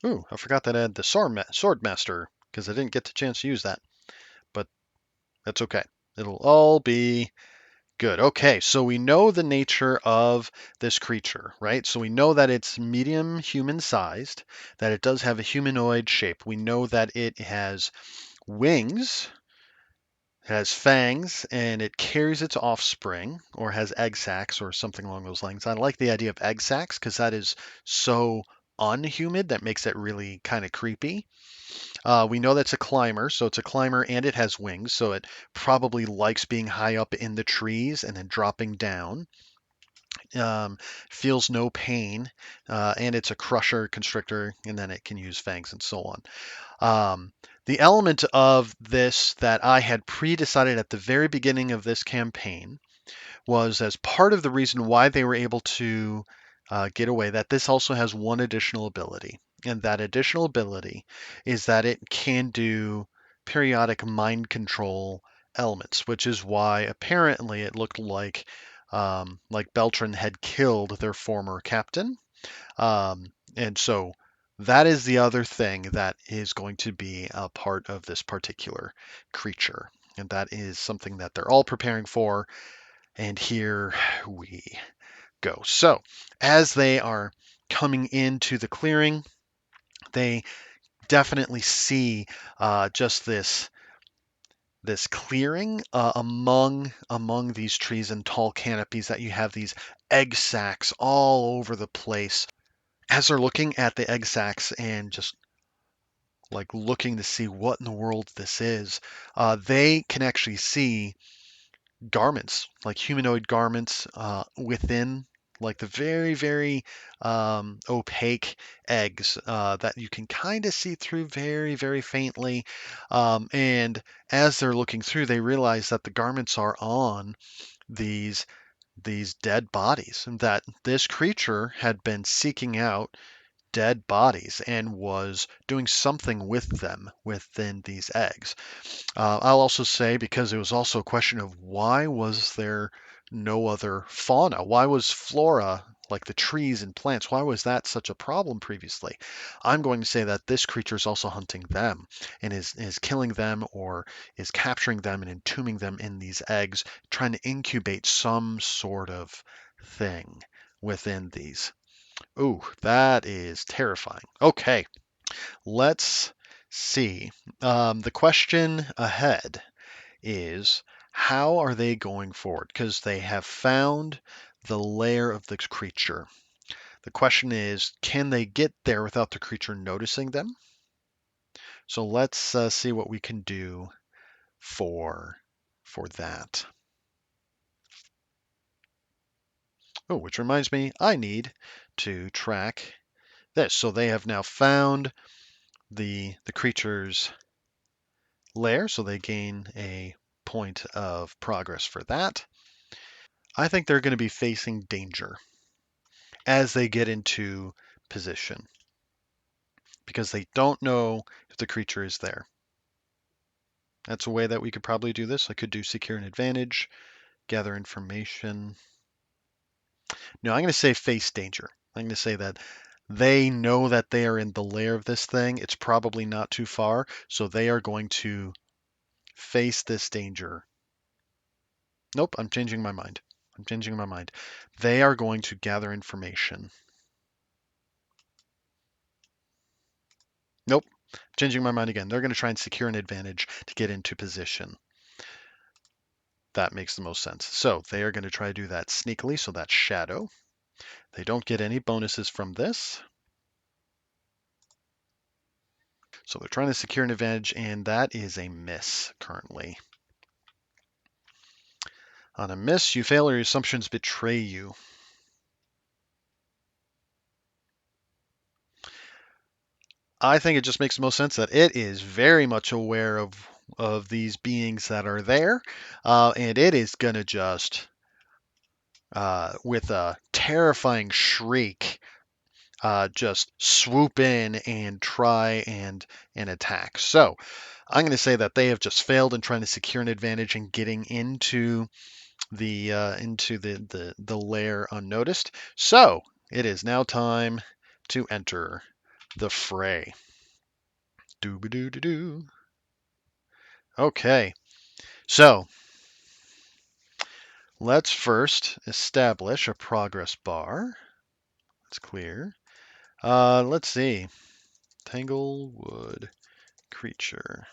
Ooh, I forgot that I had the sword master because I didn't get the chance to use that, but that's okay. It'll all be good. Okay, so we know the nature of this creature, right? So we know that it's medium human sized, that it does have a humanoid shape. We know that it has wings, has fangs, and it carries its offspring or has egg sacs or something along those lines. I like the idea of egg sacs because that is so unhuman that makes it really kind of creepy. We know that's a climber, so it's a climber and it has wings, so it probably likes being high up in the trees and then dropping down. Um, Feels no pain, and it's a crusher constrictor, and then it can use fangs and so on. The element of this that I had pre-decided at the very beginning of this campaign was as part of the reason why they were able to get away, that this also has one additional ability. And that additional ability is that it can do periodic mind control elements, which is why apparently it looked like Beltran had killed their former captain. And so that is the other thing that is going to be a part of this particular creature. And that is something that they're all preparing for. And here we go. So, as they are coming into the clearing, they definitely see just this clearing among these trees and tall canopies that you have these egg sacs all over the place. As they're looking at the egg sacs and just like looking to see what in the world this is, they can actually see garments, like humanoid garments within like the very, very opaque eggs that you can kind of see through very, very faintly. And as they're looking through, they realize that the garments are on these these dead bodies, and that this creature had been seeking out dead bodies and was doing something with them within these eggs. I'll also say, because it was also a question of why was there no other fauna? Why was flora, like the trees and plants, why was that such a problem previously? I'm going to say that this creature is also hunting them and is killing them or is capturing them and entombing them in these eggs, trying to incubate some sort of thing within these. Ooh, that is terrifying. Okay, let's see. The question ahead is how are they going forward? Because they have found the lair of the creature. The question is, can they get there without the creature noticing them? So let's see what we can do for that. Oh, which reminds me, I need to track this. So they have now found the creature's lair, so they gain a point of progress for that. I think they're going to be facing danger as they get into position because they don't know if the creature is there. That's a way that we could probably do this. I could do secure an advantage, gather information. No, I'm going to say face danger. I'm going to say that they know that they are in the lair of this thing. It's probably not too far, so they are going to face this danger. Nope, I'm changing my mind. I'm changing my mind. They are going to gather information. Nope, changing my mind again. They're going to try and secure an advantage to get into position. That makes the most sense. So they are going to try to do that sneakily, so that's shadow. They don't get any bonuses from this. So they're trying to secure an advantage, and that is a miss currently. On a miss, you fail or your assumptions betray you. I think it just makes the most sense that it is very much aware of of these beings that are there, and it is gonna just, with a terrifying shriek, just swoop in and try and attack. So I'm going to say that they have just failed in trying to secure an advantage and getting into the lair unnoticed. So it is now time to enter the fray. Doo-ba-doo-doo-doo. Okay, so let's first establish a progress bar. It's clear. Let's see. Tanglewood creature.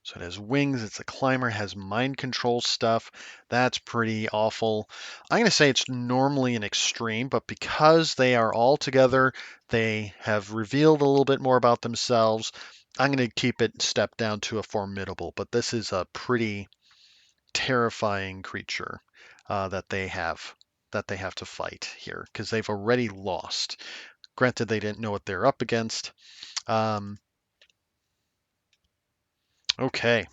So it has wings, it's a climber, has mind control stuff. That's pretty awful. I'm going to say it's normally an extreme, but because they are all together, they have revealed a little bit more about themselves. I'm going to keep it stepped down to a formidable, but this is a pretty terrifying creature that they have to fight here because they've already lost. Granted, they didn't know what they're up against. Okay.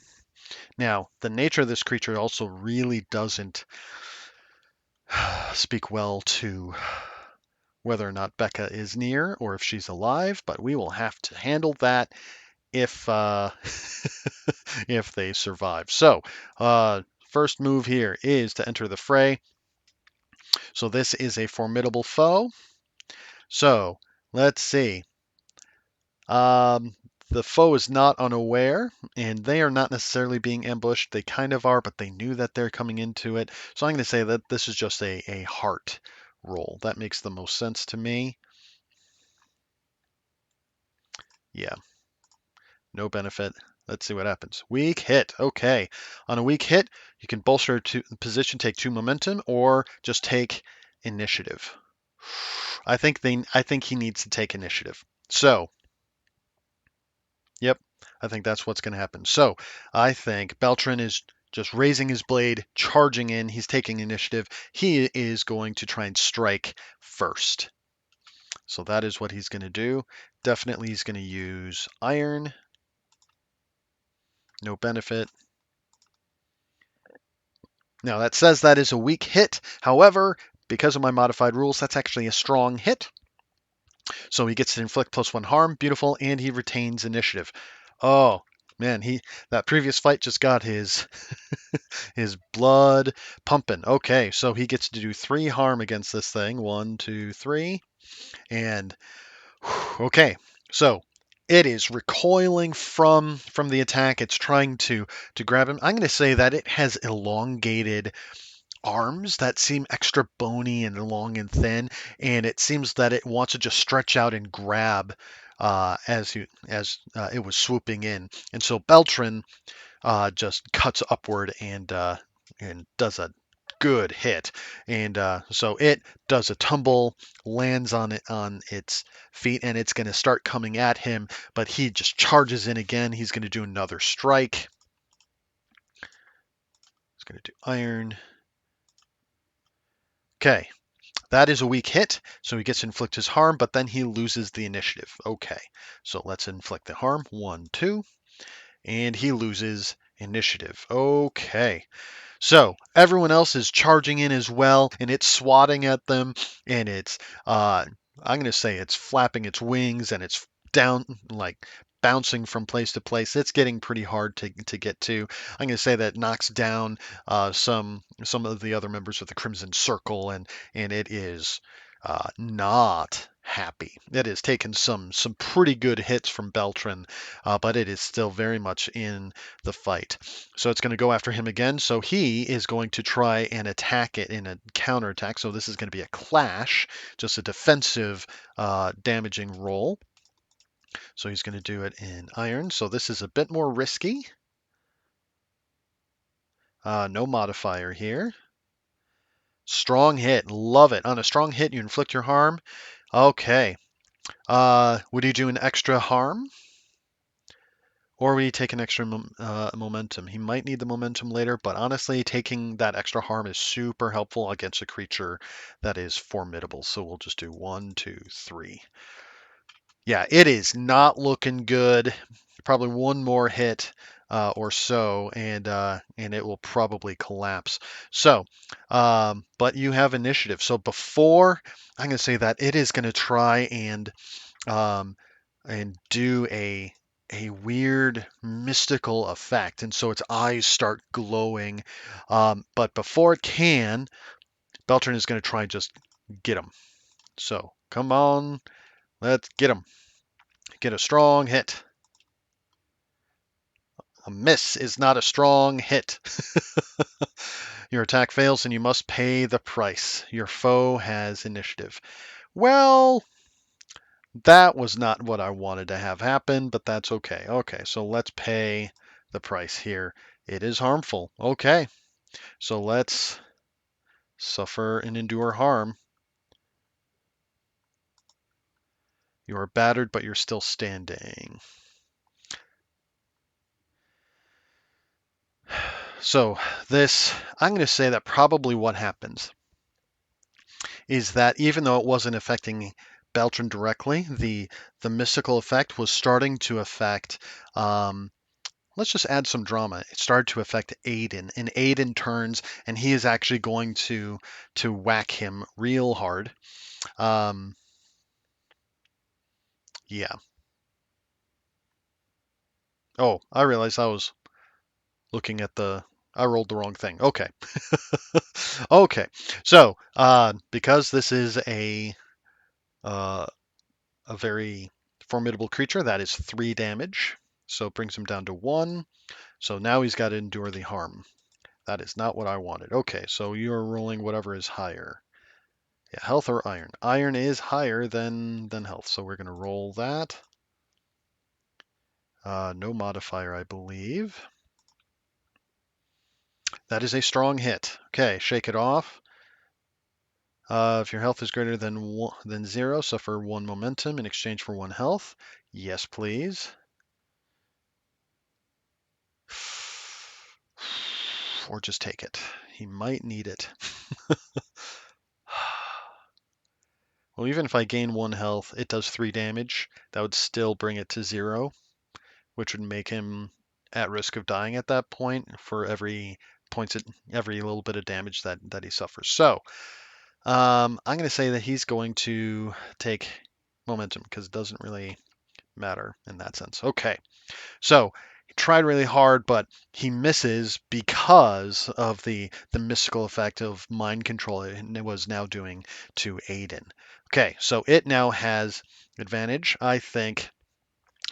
Now, the nature of this creature also really doesn't speak well to whether or not Becca is near or if she's alive, but we will have to handle that if if they survive. So, first move here is to enter the fray. So this is a formidable foe. So let's see. Um, the foe is not unaware, and they are not necessarily being ambushed. They kind of are, but they knew that they're coming into it. So I'm going to say that this is just a heart roll. That makes the most sense to me. Yeah, no benefit. Let's see what happens. Weak hit. Okay. On a weak hit, you can bolster to position, take 2 momentum, or just take initiative. I think he needs to take initiative. So yep, I think that's what's going to happen. So I think Beltran is just raising his blade, charging in. He's taking initiative. He is going to try and strike first. So that is what he's going to do. Definitely he's going to use iron. No benefit. Now that says that is a weak hit. However, because of my modified rules, that's actually a strong hit. So he gets to inflict +1 harm. Beautiful. And he retains initiative. Oh, man, that previous fight just got his his blood pumping. Okay, so he gets to do 3 harm against this thing. 1, 2, 3. And okay, so it is recoiling from the attack. It's trying to grab him. I'm going to say that it has elongated arms that seem extra bony and long and thin, and it seems that it wants to just stretch out and grab as it was swooping in. And so Beltran just cuts upward and does a good hit. And so it does a tumble, lands on its feet, and it's going to start coming at him. But he just charges in again. He's going to do another strike. He's going to do iron. Okay, that is a weak hit, so he gets to inflict his harm, but then he loses the initiative. Okay, so let's inflict the harm. 1, 2, and he loses initiative. Okay. So everyone else is charging in as well, and it's swatting at them, and I'm going to say it's flapping its wings, and it's down, like bouncing from place to place. It's getting pretty hard to get to. I'm going to say that knocks down some of the other members of the Crimson Circle, and it is not happy. It has taken some pretty good hits from Beltran, but it is still very much in the fight. So it's going to go after him again. So he is going to try and attack it in a counterattack. So this is going to be a clash, just a defensive damaging roll. So he's going to do it in iron. So this is a bit more risky. No modifier here. Strong hit. Love it. On a strong hit, you inflict your harm. Okay. Would you do an extra harm? Or would he take an extra momentum? He might need the momentum later, but honestly, taking that extra harm is super helpful against a creature that is formidable. So we'll just do 1, 2, 3. Yeah, it is not looking good. Probably one more hit or so, and it will probably collapse. So, but you have initiative. So before I'm going to say that it is going to try um, and do a weird mystical effect, and so its eyes start glowing. But before it can, Beltran is going to try and just get him. So come on, let's get him. Get a strong hit. A miss is not a strong hit. Your attack fails and you must pay the price. Your foe has initiative. Well, that was not what I wanted to have happen, but that's okay. Okay, so let's pay the price here. It is harmful. Okay, so let's suffer and endure harm. You are battered, but you're still standing. So this, I'm going to say that probably what happens is that even though it wasn't affecting Beltran directly, the mystical effect was starting to affect. Let's just add some drama. It started to affect Aiden, and Aiden turns, and he is actually going to whack him real hard. Um, yeah. Oh, I realized I was looking at the. I rolled the wrong thing. Okay. Okay. So, because this is uh, a very formidable creature. That is 3 damage. So it brings him down to 1. So now he's got to endure the harm. That is not what I wanted. Okay, so you're rolling whatever is higher. Yeah, health or iron. Iron is higher than health, so we're going to roll that. No modifier, I believe. That is a strong hit. Okay, shake it off. If your health is greater than 0, suffer 1 momentum in exchange for 1 health. Yes, please. Or just take it. He might need it. Well, even if I gain 1 health, it does 3 damage. That would still bring it to 0, which would make him at risk of dying at that point for every little bit of damage that he suffers. So I'm going to say that he's going to take momentum because it doesn't really matter in that sense. Okay. So he tried really hard, but he misses because of the mystical effect of mind control it was now doing to Aiden. Okay, so it now has advantage. I think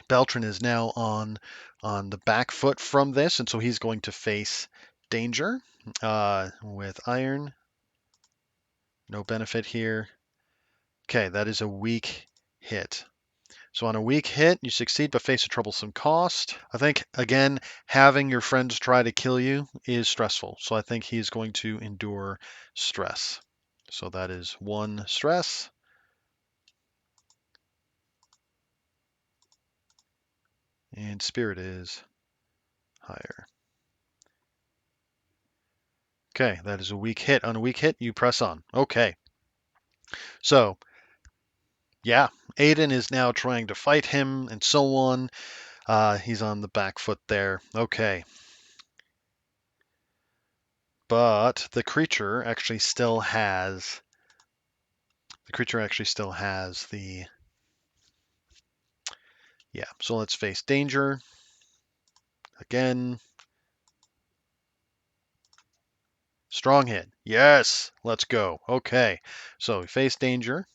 Beltran is now on the back foot from this, and so he's going to face danger with iron. No benefit here. Okay, that is a weak hit. So on a weak hit, you succeed but face a troublesome cost. I think, again, having your friends try to kill you is stressful. So I think he's going to endure stress. So that is 1 stress. And spirit is higher. Okay, that is a weak hit. On a weak hit, you press on. Okay. So, yeah, Aiden is now trying to fight him and so on. He's on the back foot there. Okay. But the creature actually still has the yeah. So let's face danger again. Strong hit. Yes, let's go. Okay. So we face danger.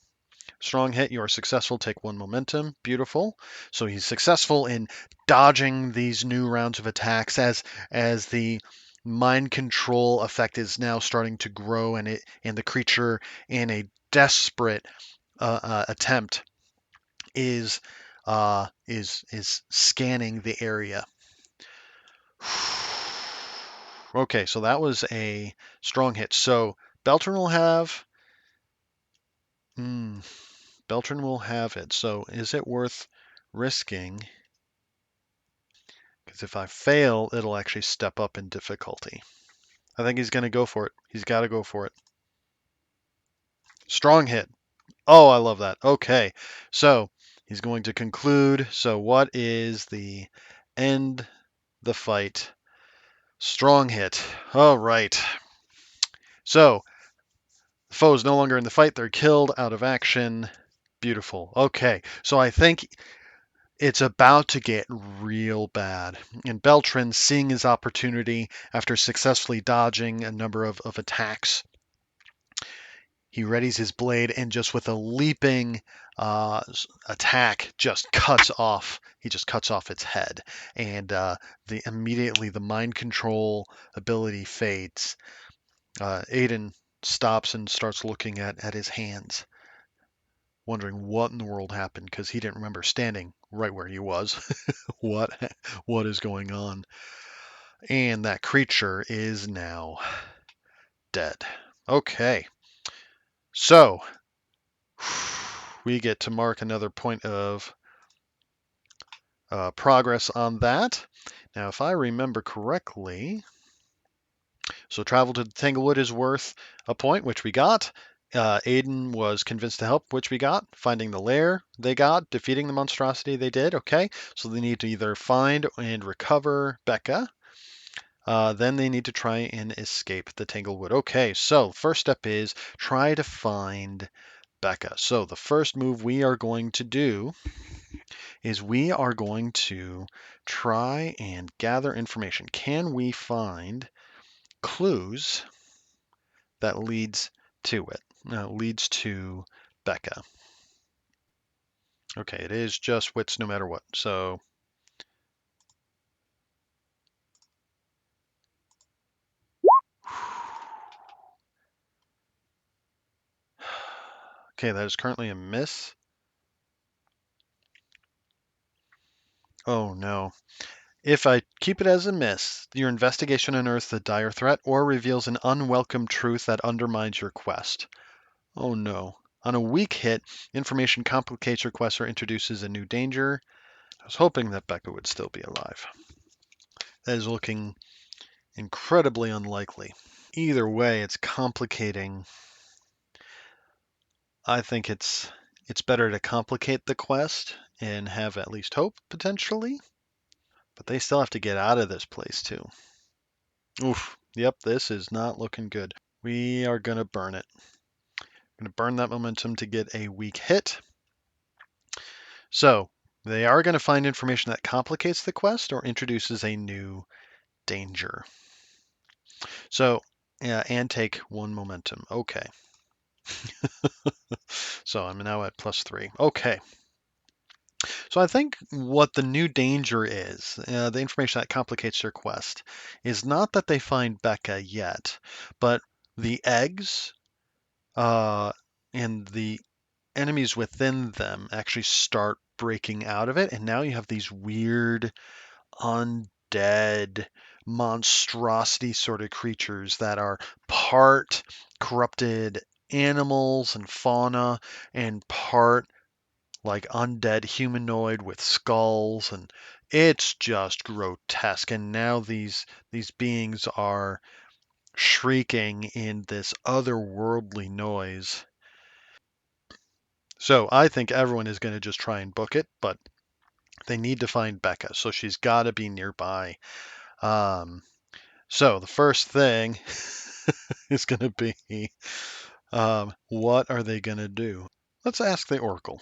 Strong hit, you are successful. Take 1 momentum. Beautiful. So he's successful in dodging these new rounds of attacks as the mind control effect is now starting to grow, and the creature in a desperate attempt is scanning the area. Okay, so that was a strong hit. So Beltran will have. Hmm, Beltran will have it. So is it worth risking? Because if I fail, it'll actually step up in difficulty. I think he's going to go for it. He's got to go for it. Strong hit. Oh, I love that. Okay, so He's going to conclude. So what is the end the fight? Strong hit. All right. So the foe is no longer in the fight. They're killed out of action. Beautiful. Okay. So I think it's about to get real bad. And Beltran, seeing his opportunity after successfully dodging a number of attacks, he readies his blade and just with a leaping attack, just cuts off. He just cuts off its head, and immediately the mind control ability fades. Aiden stops and starts looking at his hands, wondering what in the world happened because he didn't remember standing right where he was. what what is going on? And that creature is now dead. Okay, so we get to mark another point of progress on that. Now, if I remember correctly, so travel to Tanglewood is worth a point, which we got. Aiden was convinced to help, which we got. Finding the lair, they got. Defeating the monstrosity, they did. Okay, so they need to either find and recover Becca. Then they need to try and escape the Tanglewood. Okay, so first step is try to find Becca. So the first move we are going to do is we are going to try and gather information. Can we find clues that leads to it? Leads to Becca. Okay, it is just wits no matter what. So okay, that is currently a miss. Oh no. If I keep it as a miss, your investigation unearths a dire threat or reveals an unwelcome truth that undermines your quest. Oh no. On a weak hit, information complicates your quest or introduces a new danger. I was hoping that Becca would still be alive. That is looking incredibly unlikely. Either way, it's complicating. I think it's better to complicate the quest and have at least hope, potentially. But they still have to get out of this place, too. Oof. Yep, this is not looking good. We are going to burn it. Going to burn that momentum to get a weak hit. So, they are going to find information that complicates the quest or introduces a new danger. So, yeah, and take one momentum. Okay. So I'm now at +3. Okay. So I think what the new danger is, the information that complicates their quest, is not that they find Becca yet, but the eggs and the enemies within them actually start breaking out of it. And now you have these weird undead monstrosity sort of creatures that are part corrupted animals and fauna and part like undead humanoid with skulls, and it's just grotesque. And now these beings are shrieking in this otherworldly noise. So I think everyone is going to just try and book it, but they need to find Becca, so she's got to be nearby. So the first thing is going to be, what are they going to do? Let's ask the Oracle.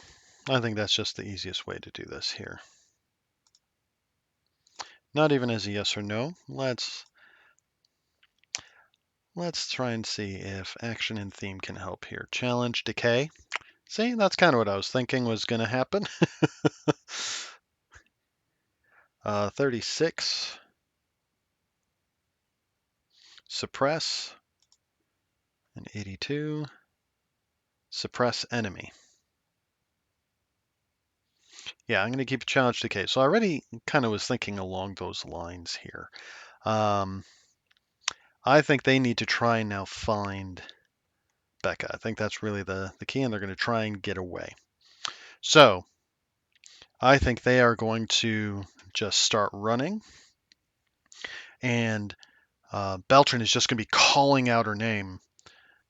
I think that's just the easiest way to do this here. Not even as a yes or no. Let's try and see if action and theme can help here. Challenge, decay. See, that's kind of what I was thinking was going to happen. 36. Suppress. And 82. Suppress enemy. Yeah, I'm going to keep challenge decay. So I already kind of was thinking along those lines here. I think they need to try and now find Becca. I think that's really the key, and they're going to try and get away. So I think they are going to just start running, and Beltran is just going to be calling out her name.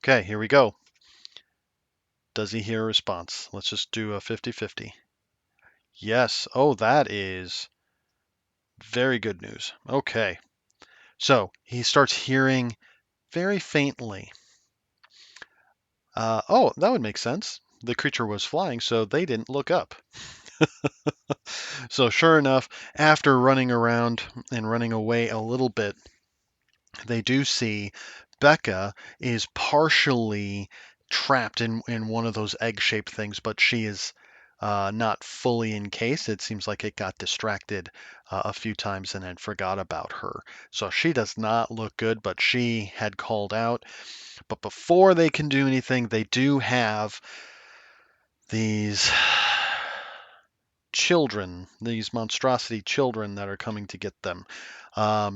Okay, here we go. Does he hear a response? Let's just do a 50-50. Yes. Oh, that is very good news. Okay. So he starts hearing very faintly. Oh, that would make sense. The creature was flying, so they didn't look up. So sure enough, after running around and running away a little bit, they do see Becca is partially trapped in one of those egg-shaped things, but she is not fully encased. It seems like it got distracted a few times and then forgot about her. So she does not look good, but she had called out. But before they can do anything, they do have these children, these monstrosity children that are coming to get them.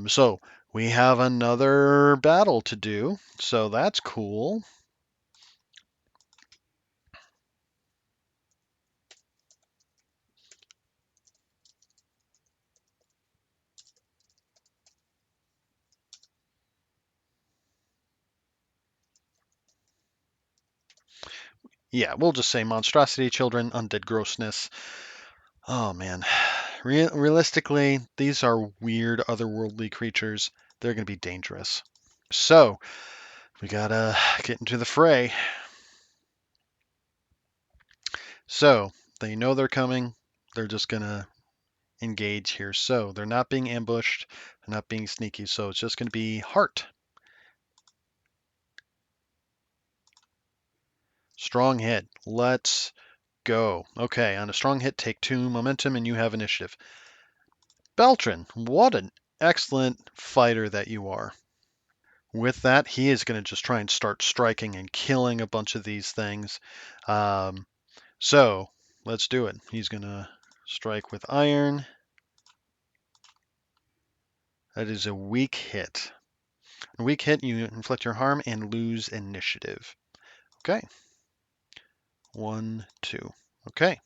So we have another battle to do. So that's cool. Yeah, we'll just say monstrosity children, undead grossness. Oh man. Realistically, these are weird otherworldly creatures. They're going to be dangerous. So we gotta get into the fray. So they know they're coming. They're just gonna engage here. So they're not being ambushed, they're not being sneaky. So it's just going to be heart. Strong hit. Let's go. Okay, on a strong hit, take 2 momentum and you have initiative. Beltran, what an excellent fighter that you are. With that, he is going to just try and start striking and killing a bunch of these things. So let's do it. He's going to strike with iron. That is a weak hit. A weak hit, you inflict your harm and lose initiative. Okay. 1, 2. Okay.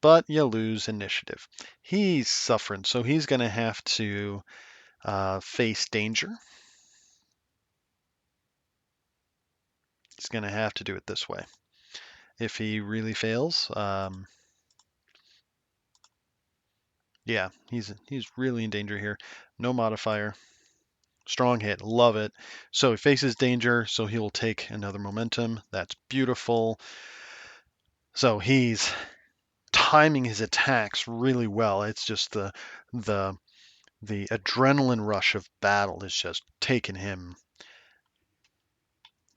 But you lose initiative. He's suffering, so he's going to have to face danger. He's going to have to do it this way. If he really fails, yeah, he's really in danger here. No modifier. Strong hit. Love it. So he faces danger, so he will take another momentum. That's beautiful. So he's timing his attacks really well. It's just the the adrenaline rush of battle is just taking him.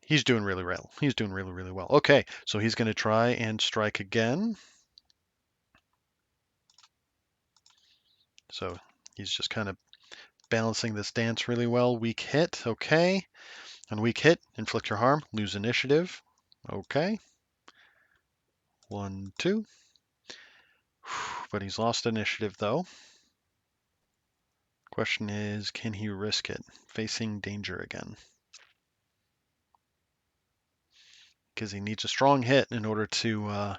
He's doing really well. He's doing really, really well. Okay, so he's going to try and strike again. So he's just kind of balancing this dance really well. Weak hit. Okay. On weak hit, inflict your harm, lose initiative. Okay. 1, 2. But he's lost initiative though. Question is, can he risk it? Facing danger again. Because he needs a strong hit in order to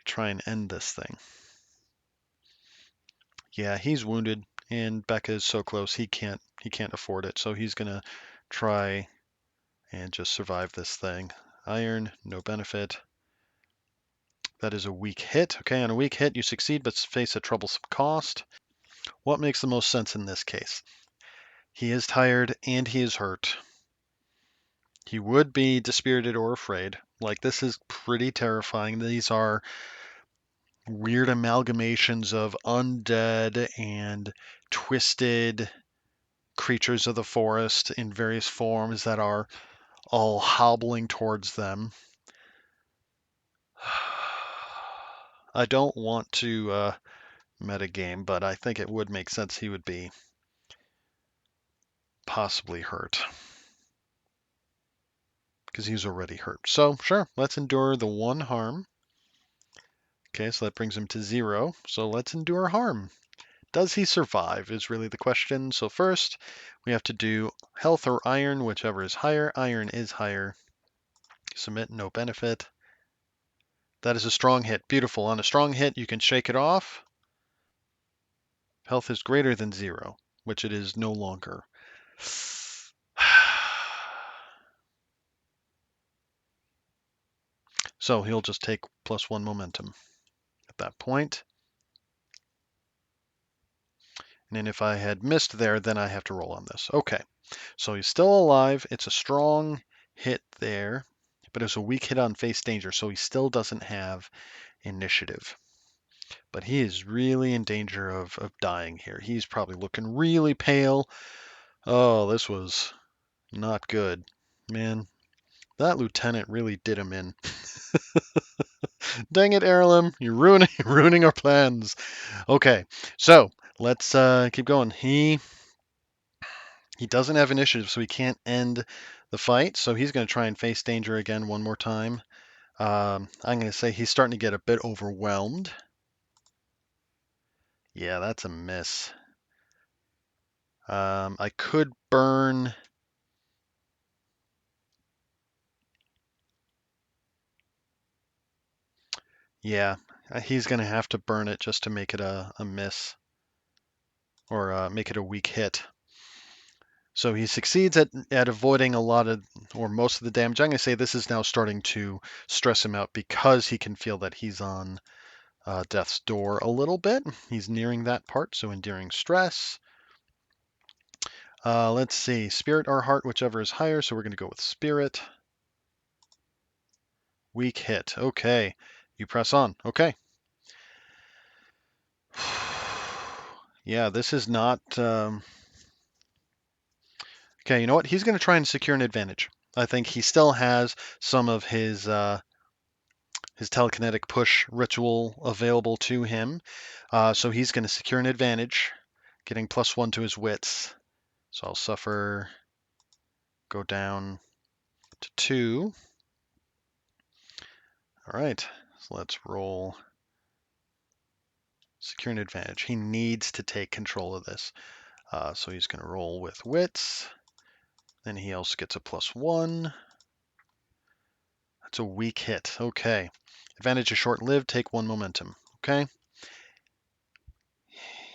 try and end this thing. Yeah, he's wounded, and Becca is so close he can't afford it. So he's gonna try and just survive this thing. Iron, no benefit. That is a weak hit. Okay, on a weak hit you succeed but face a troublesome cost. What makes the most sense in this case? He is tired and he is hurt. He would be dispirited or afraid. Like, this is pretty terrifying. These are weird amalgamations of undead and twisted creatures of the forest in various forms that are all hobbling towards them. I don't want to metagame, but I think it would make sense he would be possibly hurt. Because he's already hurt. So, sure, let's endure the 1 harm. Okay, so that brings him to 0. So let's endure harm. Does he survive is really the question. So first, we have to do health or iron, whichever is higher. Iron is higher. Submit, no benefit. That is a strong hit. Beautiful. On a strong hit, you can shake it off. Health is greater than 0, which it is no longer. So he'll just take +1 momentum at that point. And if I had missed there, then I have to roll on this. Okay, so he's still alive. It's a strong hit there, but it's a weak hit on face danger, so he still doesn't have initiative. But he is really in danger of dying here. He's probably looking really pale. Oh, this was not good. Man, that lieutenant really did him in. Dang it, Erlem, you're ruining our plans. Okay, so let's keep going. He doesn't have initiative, so he can't end the fight. So he's going to try and face danger again one more time. I'm going to say he's starting to get a bit overwhelmed. Yeah, that's a miss. I could burn. Yeah, he's going to have to burn it just to make it a miss or make it a weak hit. So he succeeds at avoiding a lot of, or most of the damage. I'm going to say this is now starting to stress him out because he can feel that he's on death's door a little bit. He's nearing that part, so enduring stress. Let's see, spirit or heart, whichever is higher. So we're going to go with spirit. Weak hit. Okay, you press on. Okay. Yeah, this is not. Okay, you know what? He's going to try and secure an advantage. I think he still has some of his telekinetic push ritual available to him. So he's going to secure an advantage, getting +1 to his wits. So I'll suffer, go down to 2. All right, so let's roll. Secure an advantage. He needs to take control of this. So he's going to roll with wits. Then he also gets a +1. That's a weak hit. Okay. Advantage is short-lived. Take 1 momentum. Okay.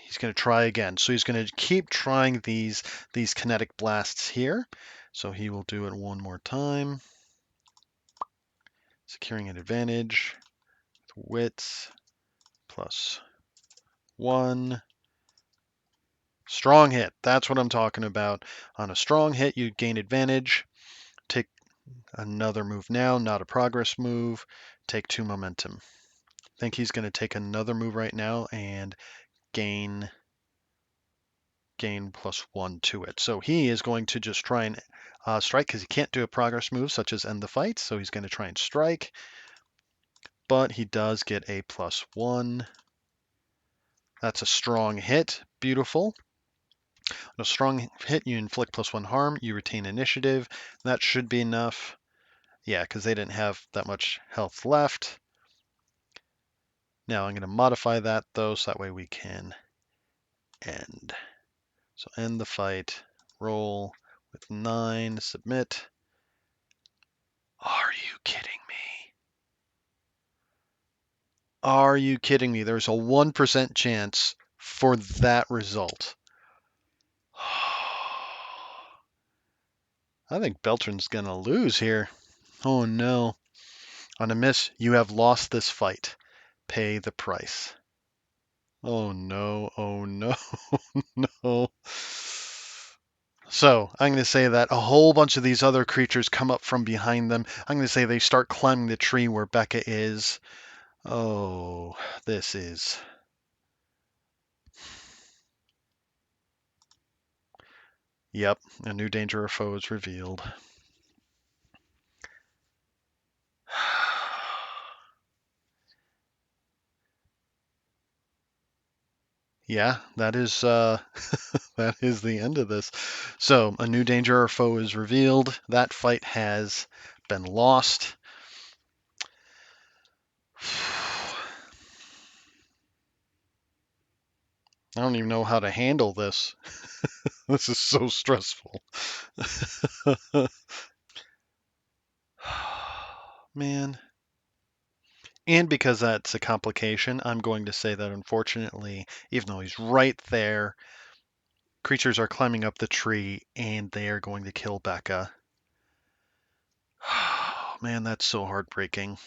He's going to try again. So he's going to keep trying these kinetic blasts here. So he will do it one more time. Securing an advantage. Wits +1. Strong hit. That's what I'm talking about. On a strong hit, you gain advantage. Take another move now, not a progress move. Take 2 momentum. I think he's going to take another move right now and gain +1 to it. So he is going to just try and strike because he can't do a progress move such as end the fight. So he's going to try and strike, but he does get a +1. That's a strong hit. Beautiful. On a strong hit, you inflict +1 harm. You retain initiative. That should be enough. Yeah, because they didn't have that much health left. Now I'm going to modify that though, so that way we can end. So end the fight. Roll with 9. Submit. Are you kidding me? Are you kidding me? There's a 1% chance for that result. I think Beltran's going to lose here. Oh no. On a miss, you have lost this fight. Pay the price. Oh no, oh no, no. So I'm going to say that a whole bunch of these other creatures come up from behind them. I'm going to say they start climbing the tree where Becca is. Oh, this is... Yep, a new danger or foe is revealed. Yeah, that is that is the end of this. So a new danger or foe is revealed. That fight has been lost. I don't even know how to handle this. This is so stressful. Man. And because that's a complication, I'm going to say that unfortunately, even though he's right there, creatures are climbing up the tree and they are going to kill Becca. Man, that's so heartbreaking.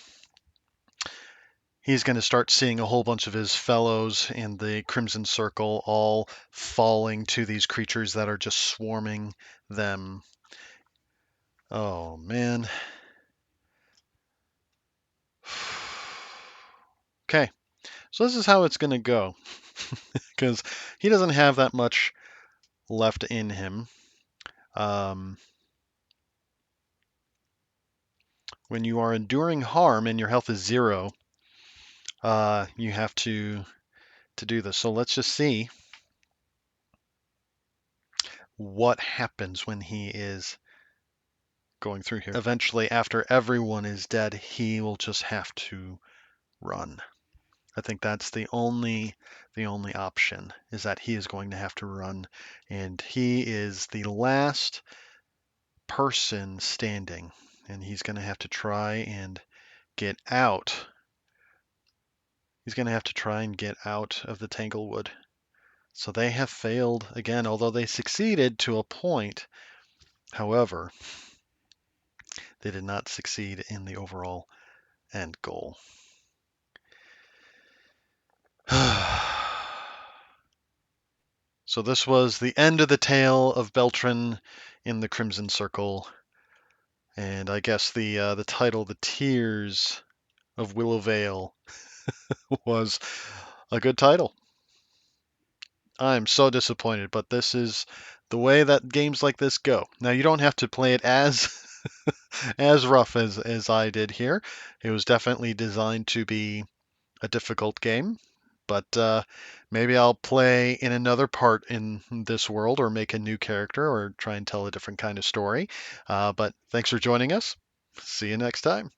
he's going to start seeing a whole bunch of his fellows in the Crimson Circle all falling to these creatures that are just swarming them. Oh, man. Okay, so this is how it's going to go. Because he doesn't have that much left in him. When you are enduring harm and your health is 0, you have to do this. So let's just see what happens when he is going through here. Eventually, after everyone is dead, he will just have to run. I think that's the only option, is that he is going to have to run, and he is the last person standing, and he's going to have to try and get out. He's going to have to try and get out of the Tanglewood. So they have failed again, although they succeeded to a point. However, they did not succeed in the overall end goal. So this was the end of the tale of Beltran in the Crimson Circle. And I guess the title, The Tears of Willowvale, was a good title. I'm so disappointed, but this is the way that games like this go. Now, you don't have to play it as as rough as I did here. It was definitely designed to be a difficult game, but maybe I'll play in another part in this world, or make a new character, or try and tell a different kind of story. But thanks for joining us. See you next time.